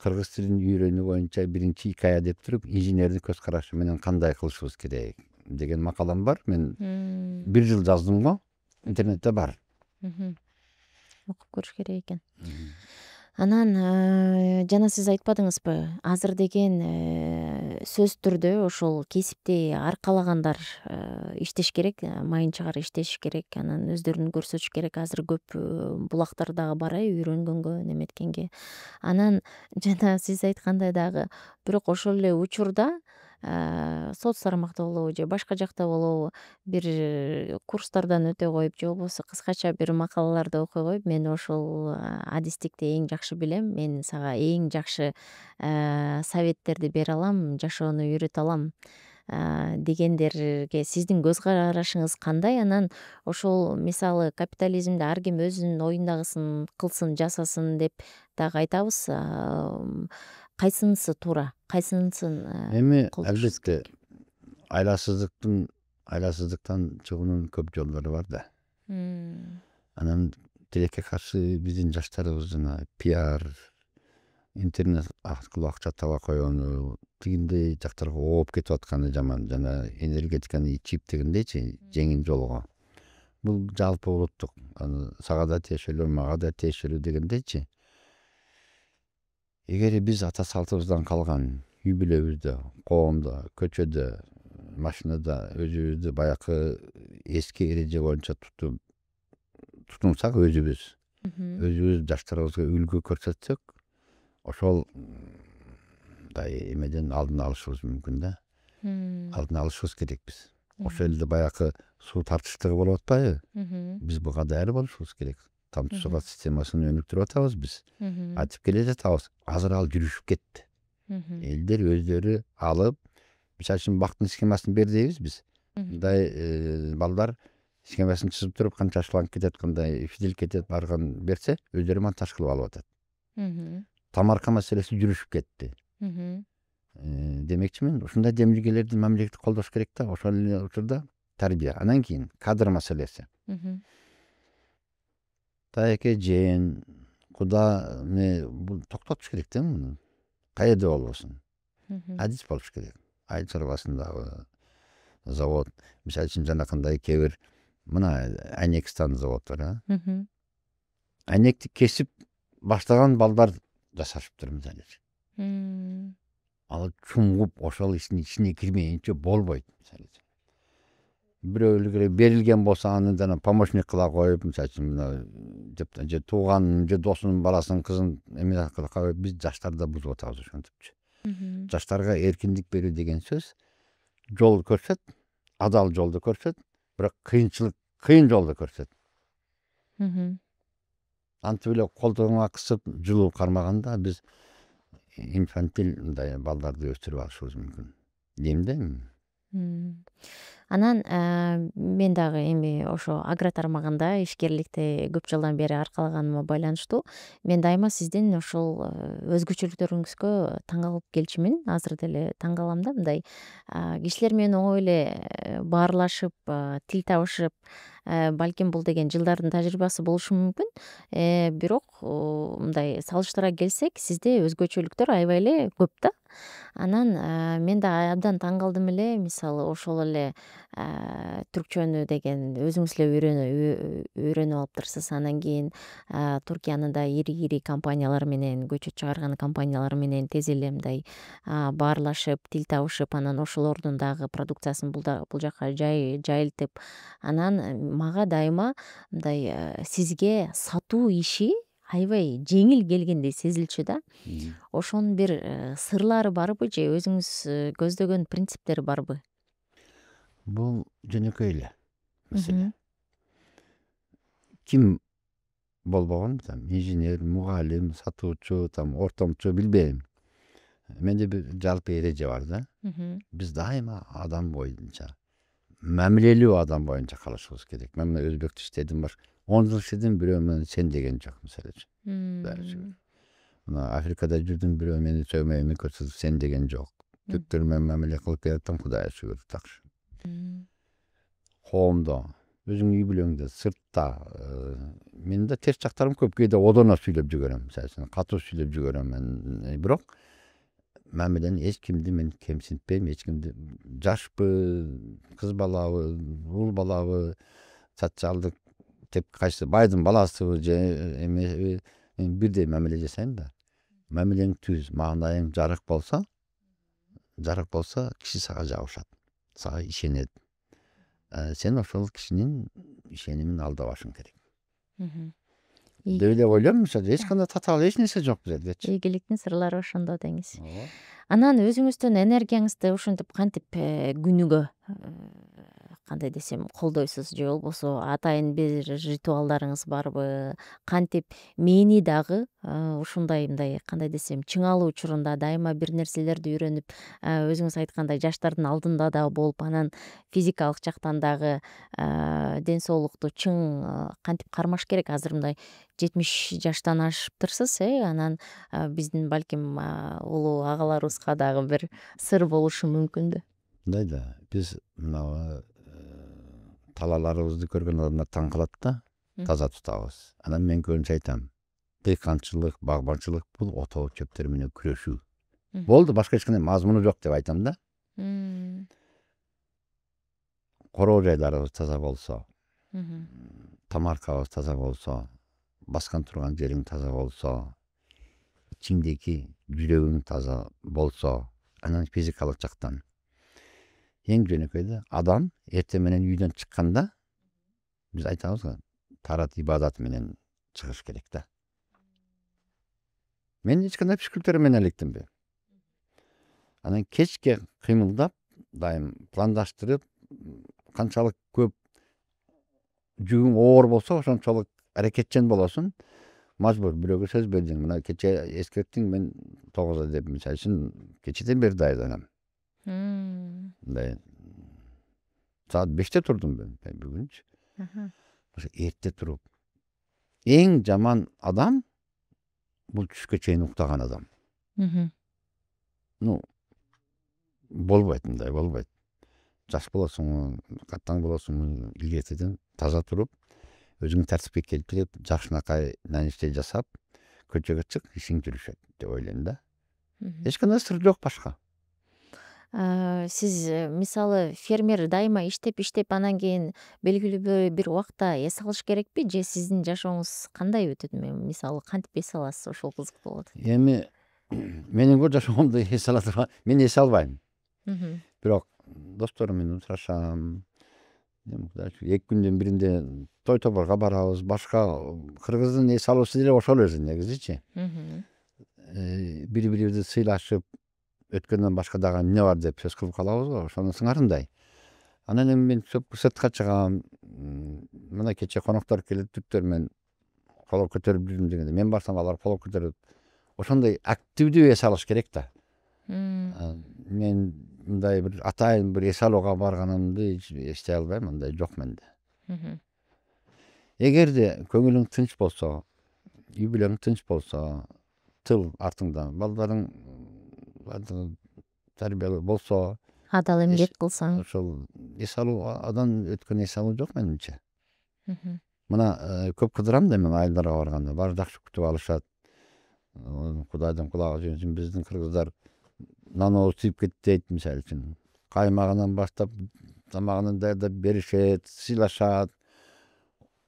кыргыз тилин үйрөнүү боюнча биринчи икая деп туруп, инженердин көз карашы менен кандай кылышыбыз керек деген макалам бар. Мен 1 жыл жаздым го, интернетте бар. Окуп көрүш керек экен. Анан жана сиз айтпадыңызбы, азыр деген сөзсүз түрдө ошол кесипти аркалагандар иштеш керек, майын чыгар иштеш керек, анан өздөрүн көрсөтүш керек. Азыр көп булактар дагы бар, үйрөнгөнгө, неметкенге. Анан жана сиз айткандай дагы, бирок ошол эле учурда соц тармакта болобу же башка жакта болобу, бир курстардан өтө коюп, же болбосо кыскача бир макалаларды окуй коюп, мен ошол адистикти эң жакшы билем, мен сага эң жакшы советтерди бере алам, жашоону үйрөтө алам дегендерге сиздин көз карашыңыз кандай? Анан ошол мисалы капитализмде ар ким өзүнүн оюндагысын кылсын, жасасын деп дагы айтабыз. Кайсынысы туура, кайсынысын эми албетте айласыздыктан чыгуунун көп жолдору бар да. Анан тилекке каршы биздин жаштарыбыз жана пиар, интернет аркылуу акча таба койгону, тигиндей жактарга ооп кетип атканы жаман, жана энергетиканы ичип дегендейчи, жеңил жолго. Бул жалпы улуттук, сага да тиешелүү, мага да тиешелүү дегендейчи. Эгер биз ата салтыбыздан калган үй бүлөбүздө, коомдо, көчөдө машинада өзүбүздү баягы эски эреже боюнча тутунсак, өзүбүз жаштарыбызга үлгү көрсөтсөк, ошол мындай эмеден алдын алышыбыз мүмкүн да. Алдын алышыбыз керекпиз. Ошол эле баягы суу тартыштыгы болуп атпайбы? Биз буга даяр болушубуз керек. Тамчы суу системасын өнүктүрүп атабыз биз. Айтып келе жатабыз. Азыр ал жүрүшүп кетти. Элдер өздөрү алып, мисалы үчүн бактын схемасын бер дейбиз биз. Мындай балдар схемасын чызып туруп, канча шланг кетет, кандай фитиль кетет, барган берсе, өздөрү монтаж кылып алып атат. Тамарка маселеси жүрүшүп кетти. Демекчимин, ушундай демилгелерди мамлекет колдош керек да. Ошол эле учурда тарбия, анан кийин кадр маселеси. Таяке жээн, куда бул токтотуш керек да муну. Каерде болбосун. Адис болуш керек. Айыл чарбасындагы завод, мисалы үчүн жанакындай кээ бир мына Айнекстан завод бар, Айнекти кесип баштаган балдар жашашыптыр, мисалы үчүн. Ал чуңуп, ошол иштин ичине кирмейинче болбойт, мисалы үчүн. Бирөөлөр берилген болсо, аны жана помощник кыла коюп, мисалы үчүн же тууганын, же досунун баласынын кызын эме кыла коюп, биз жаштарды бузуп атабыз ошентипчи. Жаштарга эркиндик берүү деген сөз жол көрсөт, адал жолду көрсөт, бирок кыйын жолду көрсөт. Антип эле колтугуңа кысып жылуу кармаганда биз инфантил мындай балдарды өстүрүп алышыбыз мүмкүн дейм да. Анан мен дагы эми ошо агро тармагында ишкерликти көп жылдан бери аркалаганыма байланыштуу мен дайыма сиздин ошол өзгөчөлүктөрүңүзгө таң калып келчүмүн. Азыр деле таң калам да, мындай кишилер менен оңой эле баарлашып, тил табышып, балким бул деген жылдардын тажрыйбасы болушу мүмкүн. Бирок мындай салыштыра келсек, сизде өзгөчөлүктөр аябай эле көп да. Анан мен да абдан таң калдым эле, мисалы ошол эле түркчөнү деген өзүңүз эле үйрөнүп алыптырсыз. Анан кийин Туркиянын да ири компаниялары менен, көчөт чыгарган компаниялары менен тез эле мындай баарлашып, тил табышып, анан ошолордун дагы продукциясын бул жака жайылтып, анан мага дайыма мындай сизге сатуу иши аябай жеңил келгендей сезилчү да. Ошонун бир сырлары барбы же өзүңүз көздөгөн принциптери барбы? Бул жөнөкөй эле маселе. Ким болбогон, инженер, мугалим, сатуучу, ортомчу, билбейм. Менде бир жалпы эреже бар да. Биз дайыма адам боюнча, мамилелүү адам боюнча калышыбыз керек. Мен мына өзбекте иштедим, 10 жыл иштедим, бирөө менен сен деген жок, мисалы үчүн. Мына Африкада жүрдүм, бирөө мени сөймөйүмө көрсөтүп сен деген жок. Түрктөр менен мамиле кылып келатам, Кудайга шүгүр, такшы. Коомдо, өзүңдүн үй бүлөңдө, сыртта менин да терс жактарым көп. Кээде одоно сүйлөп жүгөрөм, мисалы катуу сүйлөп жүгөрөм мен. Бирок мамилени эч кимди мен кемсинтпейм, эч кимди жашпы, кыз балабы, уул балабы, социалдык теп кайсы байдын баласыбы же эмеби, бирдей мамиле жасайм да. Мамилең түз, маңдайың жарык болсо, киши сага жабышат, сага ишенет. Сен ошол кишинин ишенимин алдабашың керек. Деп эле ойлойм. Эч кандай татаал эч нерсе жок бизердечи. Ийгиликтин сырлары ошондо деңиз. Анан өзүңүздүн энергияңызды ушинтип кантип күнүгө кандай десем колдойсуз, же болбосо атайын бир ритуалдарыңыз барбы? Кантип мени дагы ушундай мындай кандай десем чыңалуу учурунда дайыма бир нерселерди үйрөнүп, өзүңүз айткандай жаштардын алдында да болуп, анан физикалык жактан дагы ден соолукту чың кантип кармаш керек? Азыр мындай 70 жаштан ашыптырсыз, анан биздин балким улуу агаларыбызга дагы бир сыр болушу мүмкүн да. Мындай да, биз мына талааларыбызды көргөн адамдар таң калат да, таза тутабыз. Анан мен көбүнчө айтам, дыйканчылык, багбанчылык бул отоо чөптөр менен күрөшүү. Болду, башка эч кандай мазмуну жок деп айтам да. Короо жайларыбыз таза болсо, тамаркабыз таза болсо, баскан турган жериң таза болсо, ичиңдеги жүрөгүң таза болсо, анан физикалык жактан Ең жөнөкөйдө адам эртең менен үйдөн чыкканда биз айтабыз го тарат ибадат менен чыгыш керек да. Мен эч кандай физкультура менен алектенбейм. Анан кечке кыймылдап, дайым пландаштырып, канчалык көп жүгүң оор болсо ошончолук аракетчен болосуң. Мажбур бирөөгө сөз бердиң. Мына кече эскерттиң, мен 9 деп мисалы үчүн кечеден бери даярданам. Мындай саат 5-те турдум мен бүгүнчү. Ошо эрте туруп. Эң жаман адам бул түшкө чейин уктаган адам. Ну, болбойт, мындай болбойт. Жаш болосуңбу, каттаң болосуңбу, илгертеден таза туруп, өзүң тартипке келтирип, жакшынакай нанештей жасап, көчөгө чык, ишиң жүрүшөт деп ойлойм да. Эч кандай сыр жок башка. Сиз мисалы фермер дайыма иштеп анан кийин белгилүү бир убакта эс алыш керекпи, же сиздин жашооңуз кандай өтөт? Мисалы кантип эс аласыз? Ошол кызыктуу болот. Эми менин бул жашоомду эс ала турган, мен эс албайм. Бирок досторум менен учурашам. Эки күндөн биринде той тоборго барабыз. Башка кыргыздын эс алуусу деле ошол өзү негизичи. Бири-бирибизди сыйлашып, өткөндөн башка дагы эмне бар деп сөз кылып калабыз го, ошонун сыңарындай. Анан эми мен сыртка чыгам. Мына кече коноктор келип түптөр, мен кол көтөрүп жүрдүм дегенде, мен барсам алар кол көтөрүп, ошондой активдүү эс алыш керек да. Мен мындай бир атайын бир эс алууга барганымды эстей албайм, андай жок менде. Эгерде көңүлүң тынч болсо, үй бүлөң тынч болсо, тыл артыңда, балдарың тарбиялуу болсо, Адал эмгек кылсаң, ошол эс алуудан өткөн эс алуу жок менимче. Мына көп кыдырам да мен айылдарга барганда, баары жакшы күтүп алышат. Кудайдын кулагы жөнсүн, биздин кыргыздар нанобуз тийип кетти дейт, мисалы үчүн. Каймагынан баштап тамагын даярдап беришет, сыйлашат.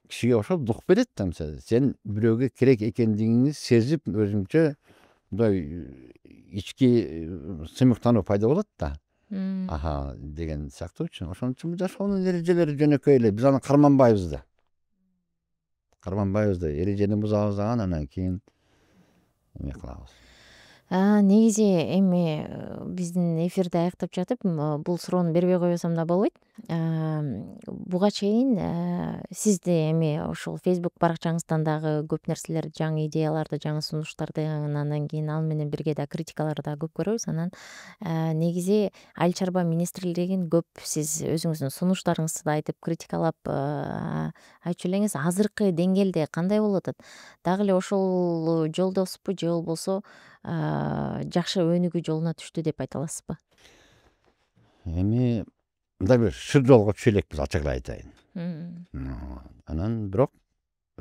Кишиге ошол дух берет да, мисалы. Сен бирөөгө керек экендигиңди сезип, өзүңчө мындай ички сыймыктануу пайда болот да. Аха деген сыяктуучу. Ошон үчүн жашоонун эрежелери жөнөкөй эле. Биз аны карманбайбыз да. Эрежени бузабыз дагы анан кийин эме кылабыз. Негизи эми биздин эфирди аяктап жатып, бул суроону бербей койбосом да болбойт. Буга чейин сизди эми ошол Facebook баракчаңыздан дагы көп нерселерди, жаңы идеяларды, жаңы сунуштарды, андан кийин ал менен бирге да критикаларды да көп көрөбүз. Анан негизи Айыл чарба министрлигин көп сиз өзүңүздүн сунуштарыңызды да айтып, критикалап айтчу элеңиз. Азыркы деңгээлде кандай болуп атат? Дагы эле ошол жолдосузбу, же болбосо жакшы өнүгүү жолуна түштү деп айта аласызбы? Эми мындай бир шыр жолго түшө элекпиз, ачык эле айтайын. Анан бирок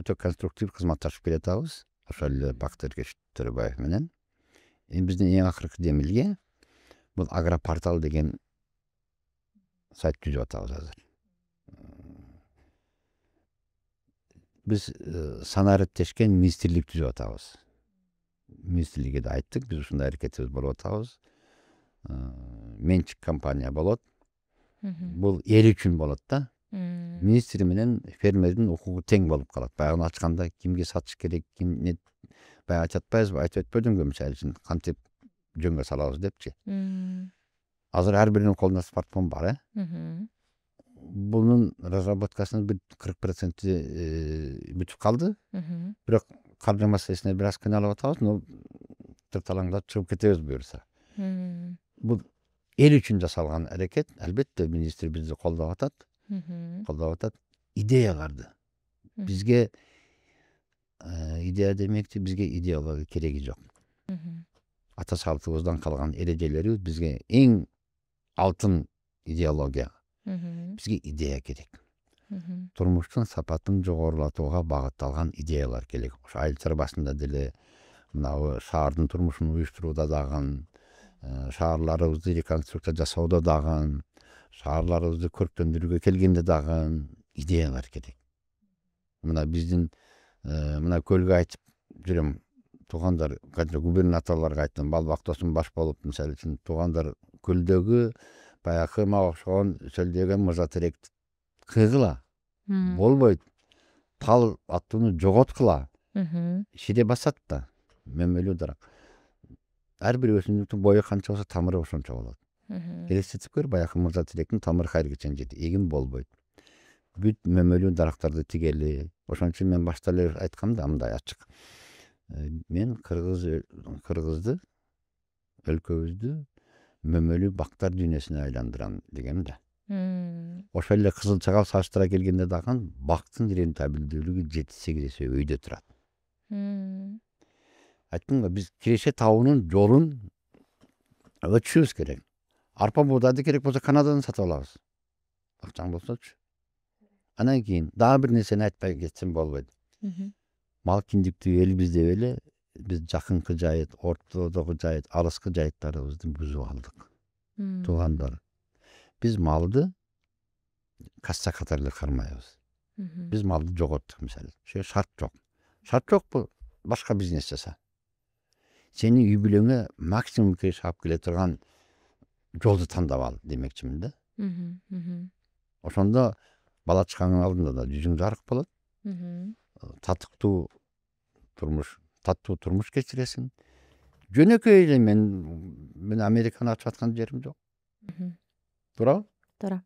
өтө конструктив кызматташып келатабыз. Ошол эле Бакыт Эркеш Төрөбаев менен. Эми биздин эң акыркы демилге бул Агропортал деген сайт түзүп атабыз азыр. Биз санариптешкен министрлик түзүп атабыз. Министрликке да айттык, биз ушундай аракетибиз болуп атабыз. Менчик компания болот. Бул эл үчүн болот да. Министр менен фермердин укугу тең болуп калат. Баягы ачканда кимге сатыш керек, ким не баягы айтып атпайбызбы, айтып өтпөдүңбү, мисалы үчүн кантип жөнгө салабыз депчи. Азыр ар биринин колунда смартфон бар, Бунун разработкасынын бир 40% бүтүп калды. Бирок каржы маселесине бир аз кыйналып атабыз, но тырталаңдап чыгып кетебиз буюрса. Бул эл үчүн жасалган аракет. Албетте министр бизди колдоп атат. Идеяларды. Бизге идея демекчи, бизге идеология кереги жок. Ата салтыбыздан калган эрежелерибиз бизге эң алтын идеология. Бизге идея керек. Турмуштун сапатын жогорулатууга багытталган идеялар керек. Ошо айыл чарбасында деле, мына шаардын турмушун уюштурууда дагы, шаарларыбызды реконструкция жасоодо дагы, шаарларыбызды көрктөндүрүүгө келгенде дагы идеялар керек. Мына биздин мына көлгө айтып жүрөм, туугандар, губернаторлорго айттым, балбактосун баш болуп, мисалы үчүн туугандар көлдөгү баягы мага окшогон сөлдөгөн мырза теректи кыйгыла, болбойт. Тал аттууну жоготкула. Шире басат да, мөмөлүү дарак. Ар бир өсүмдүктүн бою канча болсо тамыры ошончо болот. Элестетип көр, баягы мырза теректин тамыры кайерге чейин жетет, эгин болбойт. Бүт мөмөлүү дарактарды тигели. Ошон үчүн мен башта эле айткам да, мындай ачык. Мен кыргызды, өлкөбүздү мөмөлүү бактар дүйнөсүнө айландырам дегем да. Ошол эле Кызыл Чагал салыштыра келгенде дагы бактын рентабелдүүлүгү 7-8 эсе өйдө турат. Айттым го, биз Киреше табынын жолун өтүшүбүз керек. Арпа буудайды керек болсо Канададан сатып алабыз. Акчаң болсочу. Анан кийин дагы бир нерсени айтпай кетсем болбойт. Мал киндиктүү элбиз деп эле биз жакынкы жайыт, ортодогу жайыт, алыскы жайыттарыбызды бузуп алдык. Туугандар. Биз малды касса катары эле кармайбыз. Биз малды жоготтук мисалы. Шарт жок. Шарт жокпу? Башка бизнес жаса. Сени үй бүлөңө максимум кеш алып келе турган жолду тандап ал демекчимин да. Ошондо бала чакаңдын алдында да жүзүң жарык болот. Татыктуу турмуш кечиресиң. Жөнөкөй эле мен Американы ачып аткан жерим жок. Туурабы? Туура.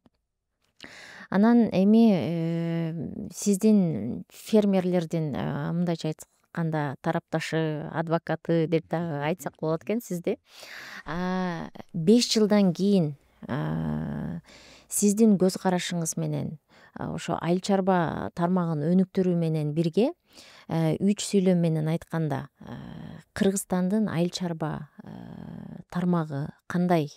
Анан эми сиздин фермерлердин мындайча айтканда тарапташы, адвокаты деп дагы айтсак болот экен сизди. 5 жылдан кийин сиздин көз карашыңыз менен ошо айыл чарба тармагын өнүктүрүү менен бирге үч сүйлөм менен айтканда Кыргызстандын айыл чарба тармагы кандай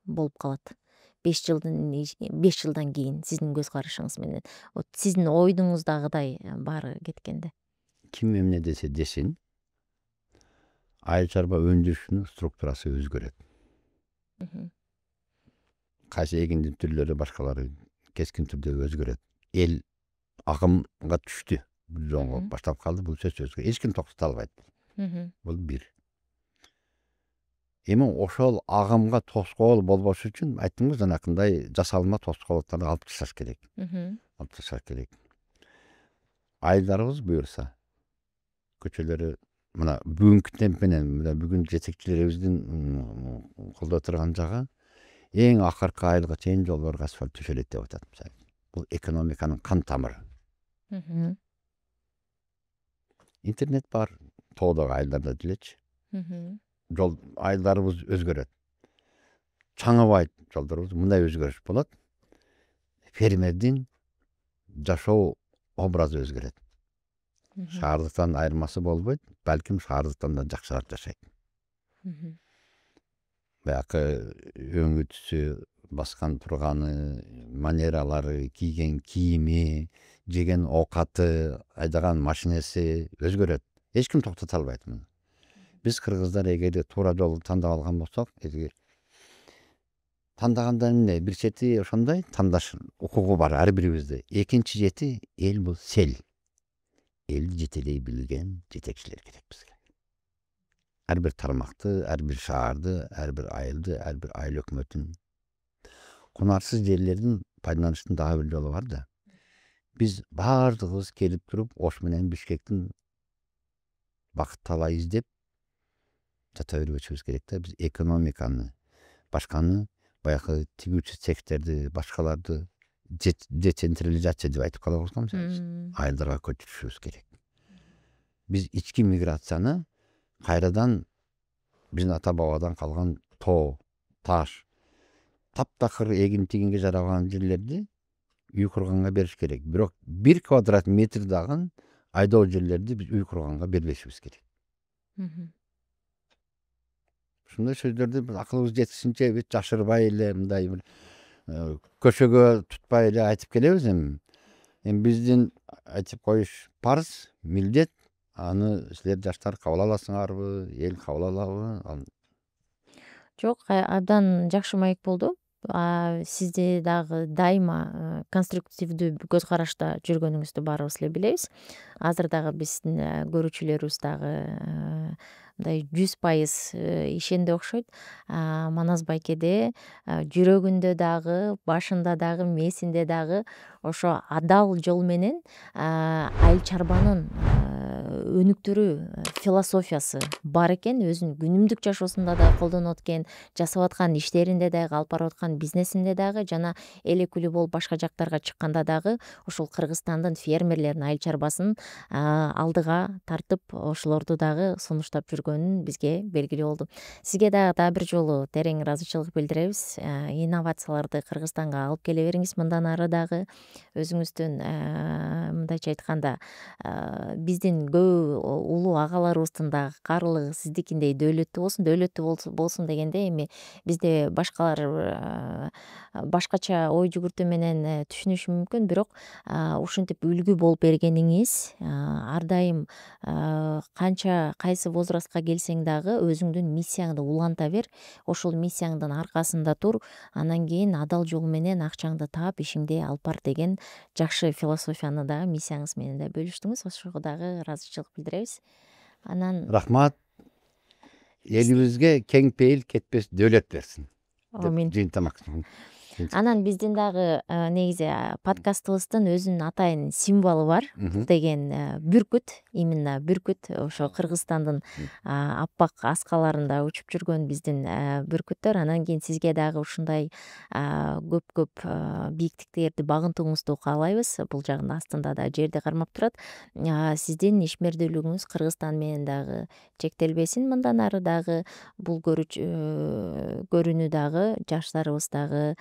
болуп калат? 5 жылдан кийин сиздин көз карашыңыз менен. Вот сиздин ойдуңуздагыдай баары кеткенде. Ким эмне десе десин, айыл чарба өндүрүшүнүн структурасы өзгөрөт. Кайсы эгиндин түрлөрү башкалары кескин түрдө өзгөрөт. Эл агымга түштү. Жоңго баштап калды, бул сөз өзгөрөт. Эч ким токтото албайт. Бул бир. Эми ошол агымга тоскоол болбош үчүн айттым го, жанакындай жасалма тоскоолдуктарды алып ташташ керек. Алып ташташ керек. Айылдарыбыз буюрса, көчөлөрү мына бүгүнкү темп менен, мына бүгүн жетекчилерибиздин колдо турган жагы эң акыркы айылга чейин жолдорго асфальт төшөлөт деп атат. Бул экономиканын кан тамыры. Интернет бар, тоодогу айылдарда делечи. Жол айылдарыбыз өзгөрөт. Чаңыбайт жолдорубуз, мындай өзгөрүш болот. Фермердин жашоо образы өзгөрөт. Шаардыктан айырмасы болбойт, балким шаардыктан да жакшыраак жашайт. Баягы өңү түсү, баскан турганы, манералары, кийген кийими, жеген оокаты, айдаган машинеси өзгөрөт. Эч ким токтото албайт муну. Биз кыргыздар эгерде туура жолду тандап алган болсок, тандаганда эмне? Бир чети ошондой тандаш укугу бар ар бирибизде. Экинчи чети эл бул сел. Элди жетелей билген жетекчилер керек бизге. Ар бир тармакты, ар бир шаарды, ар бир айылды, ар бир айыл өкмөтүн. Кунарсыз жерлердин пайдаланыштын дагы бир жолу бар да. Биз баардыгыбыз келип туруп, Ош менен Бишкектин бакыт талай издеп жата бербөчүбүз керек да. Биз экономиканы, башканы, баягы тигүүчү цехтерди, башкаларды децентрализация деп айтып калабыз го, айылдарга көчүрүшүбүз керек. Биз ички миграцияны кайрадан биздин ата бабадан калган тоо, таш, таптакыр эгин тигинге жарабаган жерлерди үй курганга бериш керек. Бирок 1 квадрат метр дагы айдоо жерлерди биз үй курганга бербешибиз керек. Ушундай сөздөрдү биз акылыбыз жетишинче бүт жашырбай эле, мындай бир көшөгө тутпай эле айтып келебиз эми. Эми биздин айтып коюш парыз, милдет. Аны силер жаштар кабыл аласыңарбы, эл кабыл алабы? Жок, абдан жакшы маек болду. Сизди дагы дайыма конструктивдүү көз карашта жүргөнүңүздү баарыбыз эле билебиз. Азыр дагы биздин көрүүчүлөрүбүз дагы мындай 100% ишенди окшойт. Манас байкеде жүрөгүндө дагы, башында дагы, мээсинде дагы ошо адал жол менен айыл чарбанын өнүктүрүү философиясы бар экен. Өзүнүн күнүмдүк жашоосунда дагы колдонот экен, жасап аткан иштеринде дагы, алып барып аткан бизнесинде дагы, жана элекүлүү болуп башка жактарга чыкканда дагы ушул Кыргызстандын фермерлерин, айыл чарбасын алдыга тартып, ошолорду дагы сунуштап жүргөнүн бизге белгилүү болду. Сизге дагы бир жолу терең ыраазычылык билдиребиз. Инновацияларды Кыргызстанга алып келе бериңиз. Мындан ары дагы өзүңүздүн мындайча айтканда биздин көп улуу агаларыбыздын дагы каарылыгы сиздикиндей дөөлөттүү болсун дегенде, эми бизде башкалар башкача ой жүгүртүү менен түшүнүшү мүмкүн, бирок ушинтип үлгү болуп бергениңиз, ар дайым канча кайсы возрастка келсең дагы өзүңдүн миссияңды уланта бер, ошол миссияңдын аркасында тур, анан кийин адал жол менен акчаңды таап, ишиңди алып бар деген жакшы философияны дагы миссияңыз менен да бөлүштүңүз. Ошого дагы ыраазычылык билдиребиз. Анан Рахмат. Элибизге кең пейил кетпес дөөлөт берсин. Амин. Жыйынтамакчымын. Анан биздин дагы негизи подкастыбыздын өзүнүн атайын символу бар. Бул деген бүркүт, именно бүркүт. Ошо Кыргызстандын аппак аскаларында учуп жүргөн биздин бүркүттөр. Анан кийин сизге дагы ушундай көп бийиктиктерди багынтууңузду каалайбыз. Бул жагында астында да жерди кармап турат. Сиздин ишмердүүлүгүңүз Кыргызстан менен дагы чектелбесин. Мындан ары дагы бул көрүүнү дагы жаштарыбыз дагы,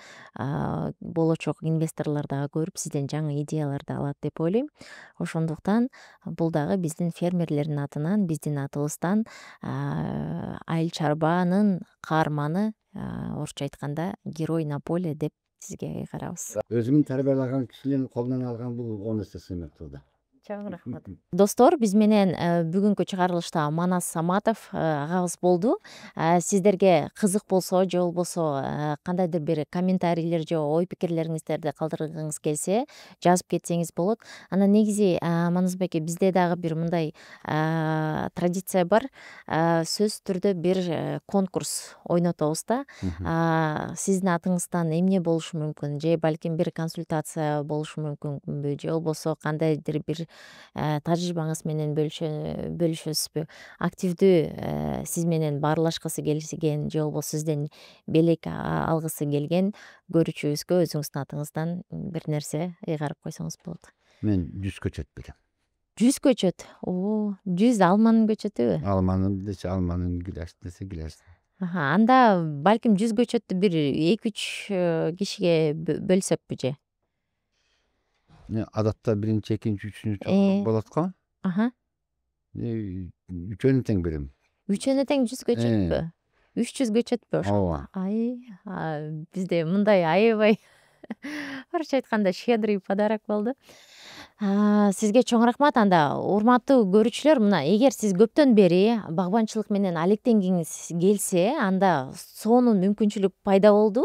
болочок инвесторлор дагы көрүп, сизден жаңы идеяларды алат деп ойлойм. Ошондуктан бул дагы биздин фермерлердин атынан, биздин атыбыздан айыл чарбанын каарманы, орусча айтканда герой на поле деп сизге кайгарабыз. Өзүмүн тарбиялаган кишилердин колунан алган бул оңой сыймыктуу да. Чоң рахмат. Достор, биз менен бүгүнкү чыгарылышта Манас Саматов агабыз болду. Сиздерге кызык болсо же болбосо кандайдыр бир комментарийлер же ой пикирлериңиздерди калтыргыңыз келсе, жазып кетсеңиз болот. Анан негизи Манас байке, бизде дагы бир мындай традиция бар. Сөзсүз түрдө бир конкурс ойнотобуз да. Сиздин атыңыздан эмне болушу мүмкүн? Же балким бир консультация болушу мүмкүнбү? Же болбосо кандайдыр бир тажрыйбаңыз менен бөлүшөсүзбү? Активдүү сиз менен баарлашкысы келген же болбосо сизден белек алгысы келген көрүүчүбүзгө өзүңүздүн атыңыздан бир нерсе ыйгарып койсоңуз болот. Мен 100 көчөт берем. 100 көчөт? 100 алманын көчөтүбү? Алманын десе алманын, гүлаш десе гүлаш. Анда балким 100 көчөттү бир 2-3 кишиге бөлсөкпү же? Адатта биринчи, экинчи, үчүнчү болот го. Үчөөнү тең берем. Үчөөнү тең 100 көчөтпү? 300 көчөтпү ошо? Ооба. Бизде мындай аябай орусча айтканда щедрый подарок болду. Сизге чоң рахмат. Анда урматтуу көрүүчүлөр, мына эгер сиз көптөн бери багбанчылык менен алектенгиңиз келсе, анда сонун мүмкүнчүлүк пайда болду.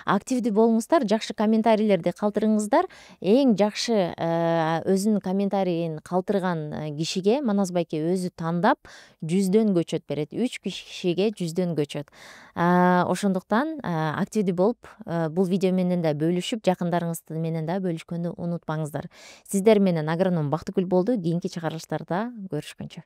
Активдүү болуңуздар, жакшы комментарийлерди калтырыңыздар. Эң жакшы өзүнүн комментарийин калтырган кишиге Манас байке өзү тандап 100дөн көчөт берет. 3 кишиге 100дөн көчөт. Ошондуктан активдүү болуп, бул видео менен да бөлүшүп, жакындарыңыз менен да бөлүшкөндү унутпаңыздар. Сиздер менен агроном Бактыгүл болду. Кийинки чыгарылыштарда көрүшкөнчө.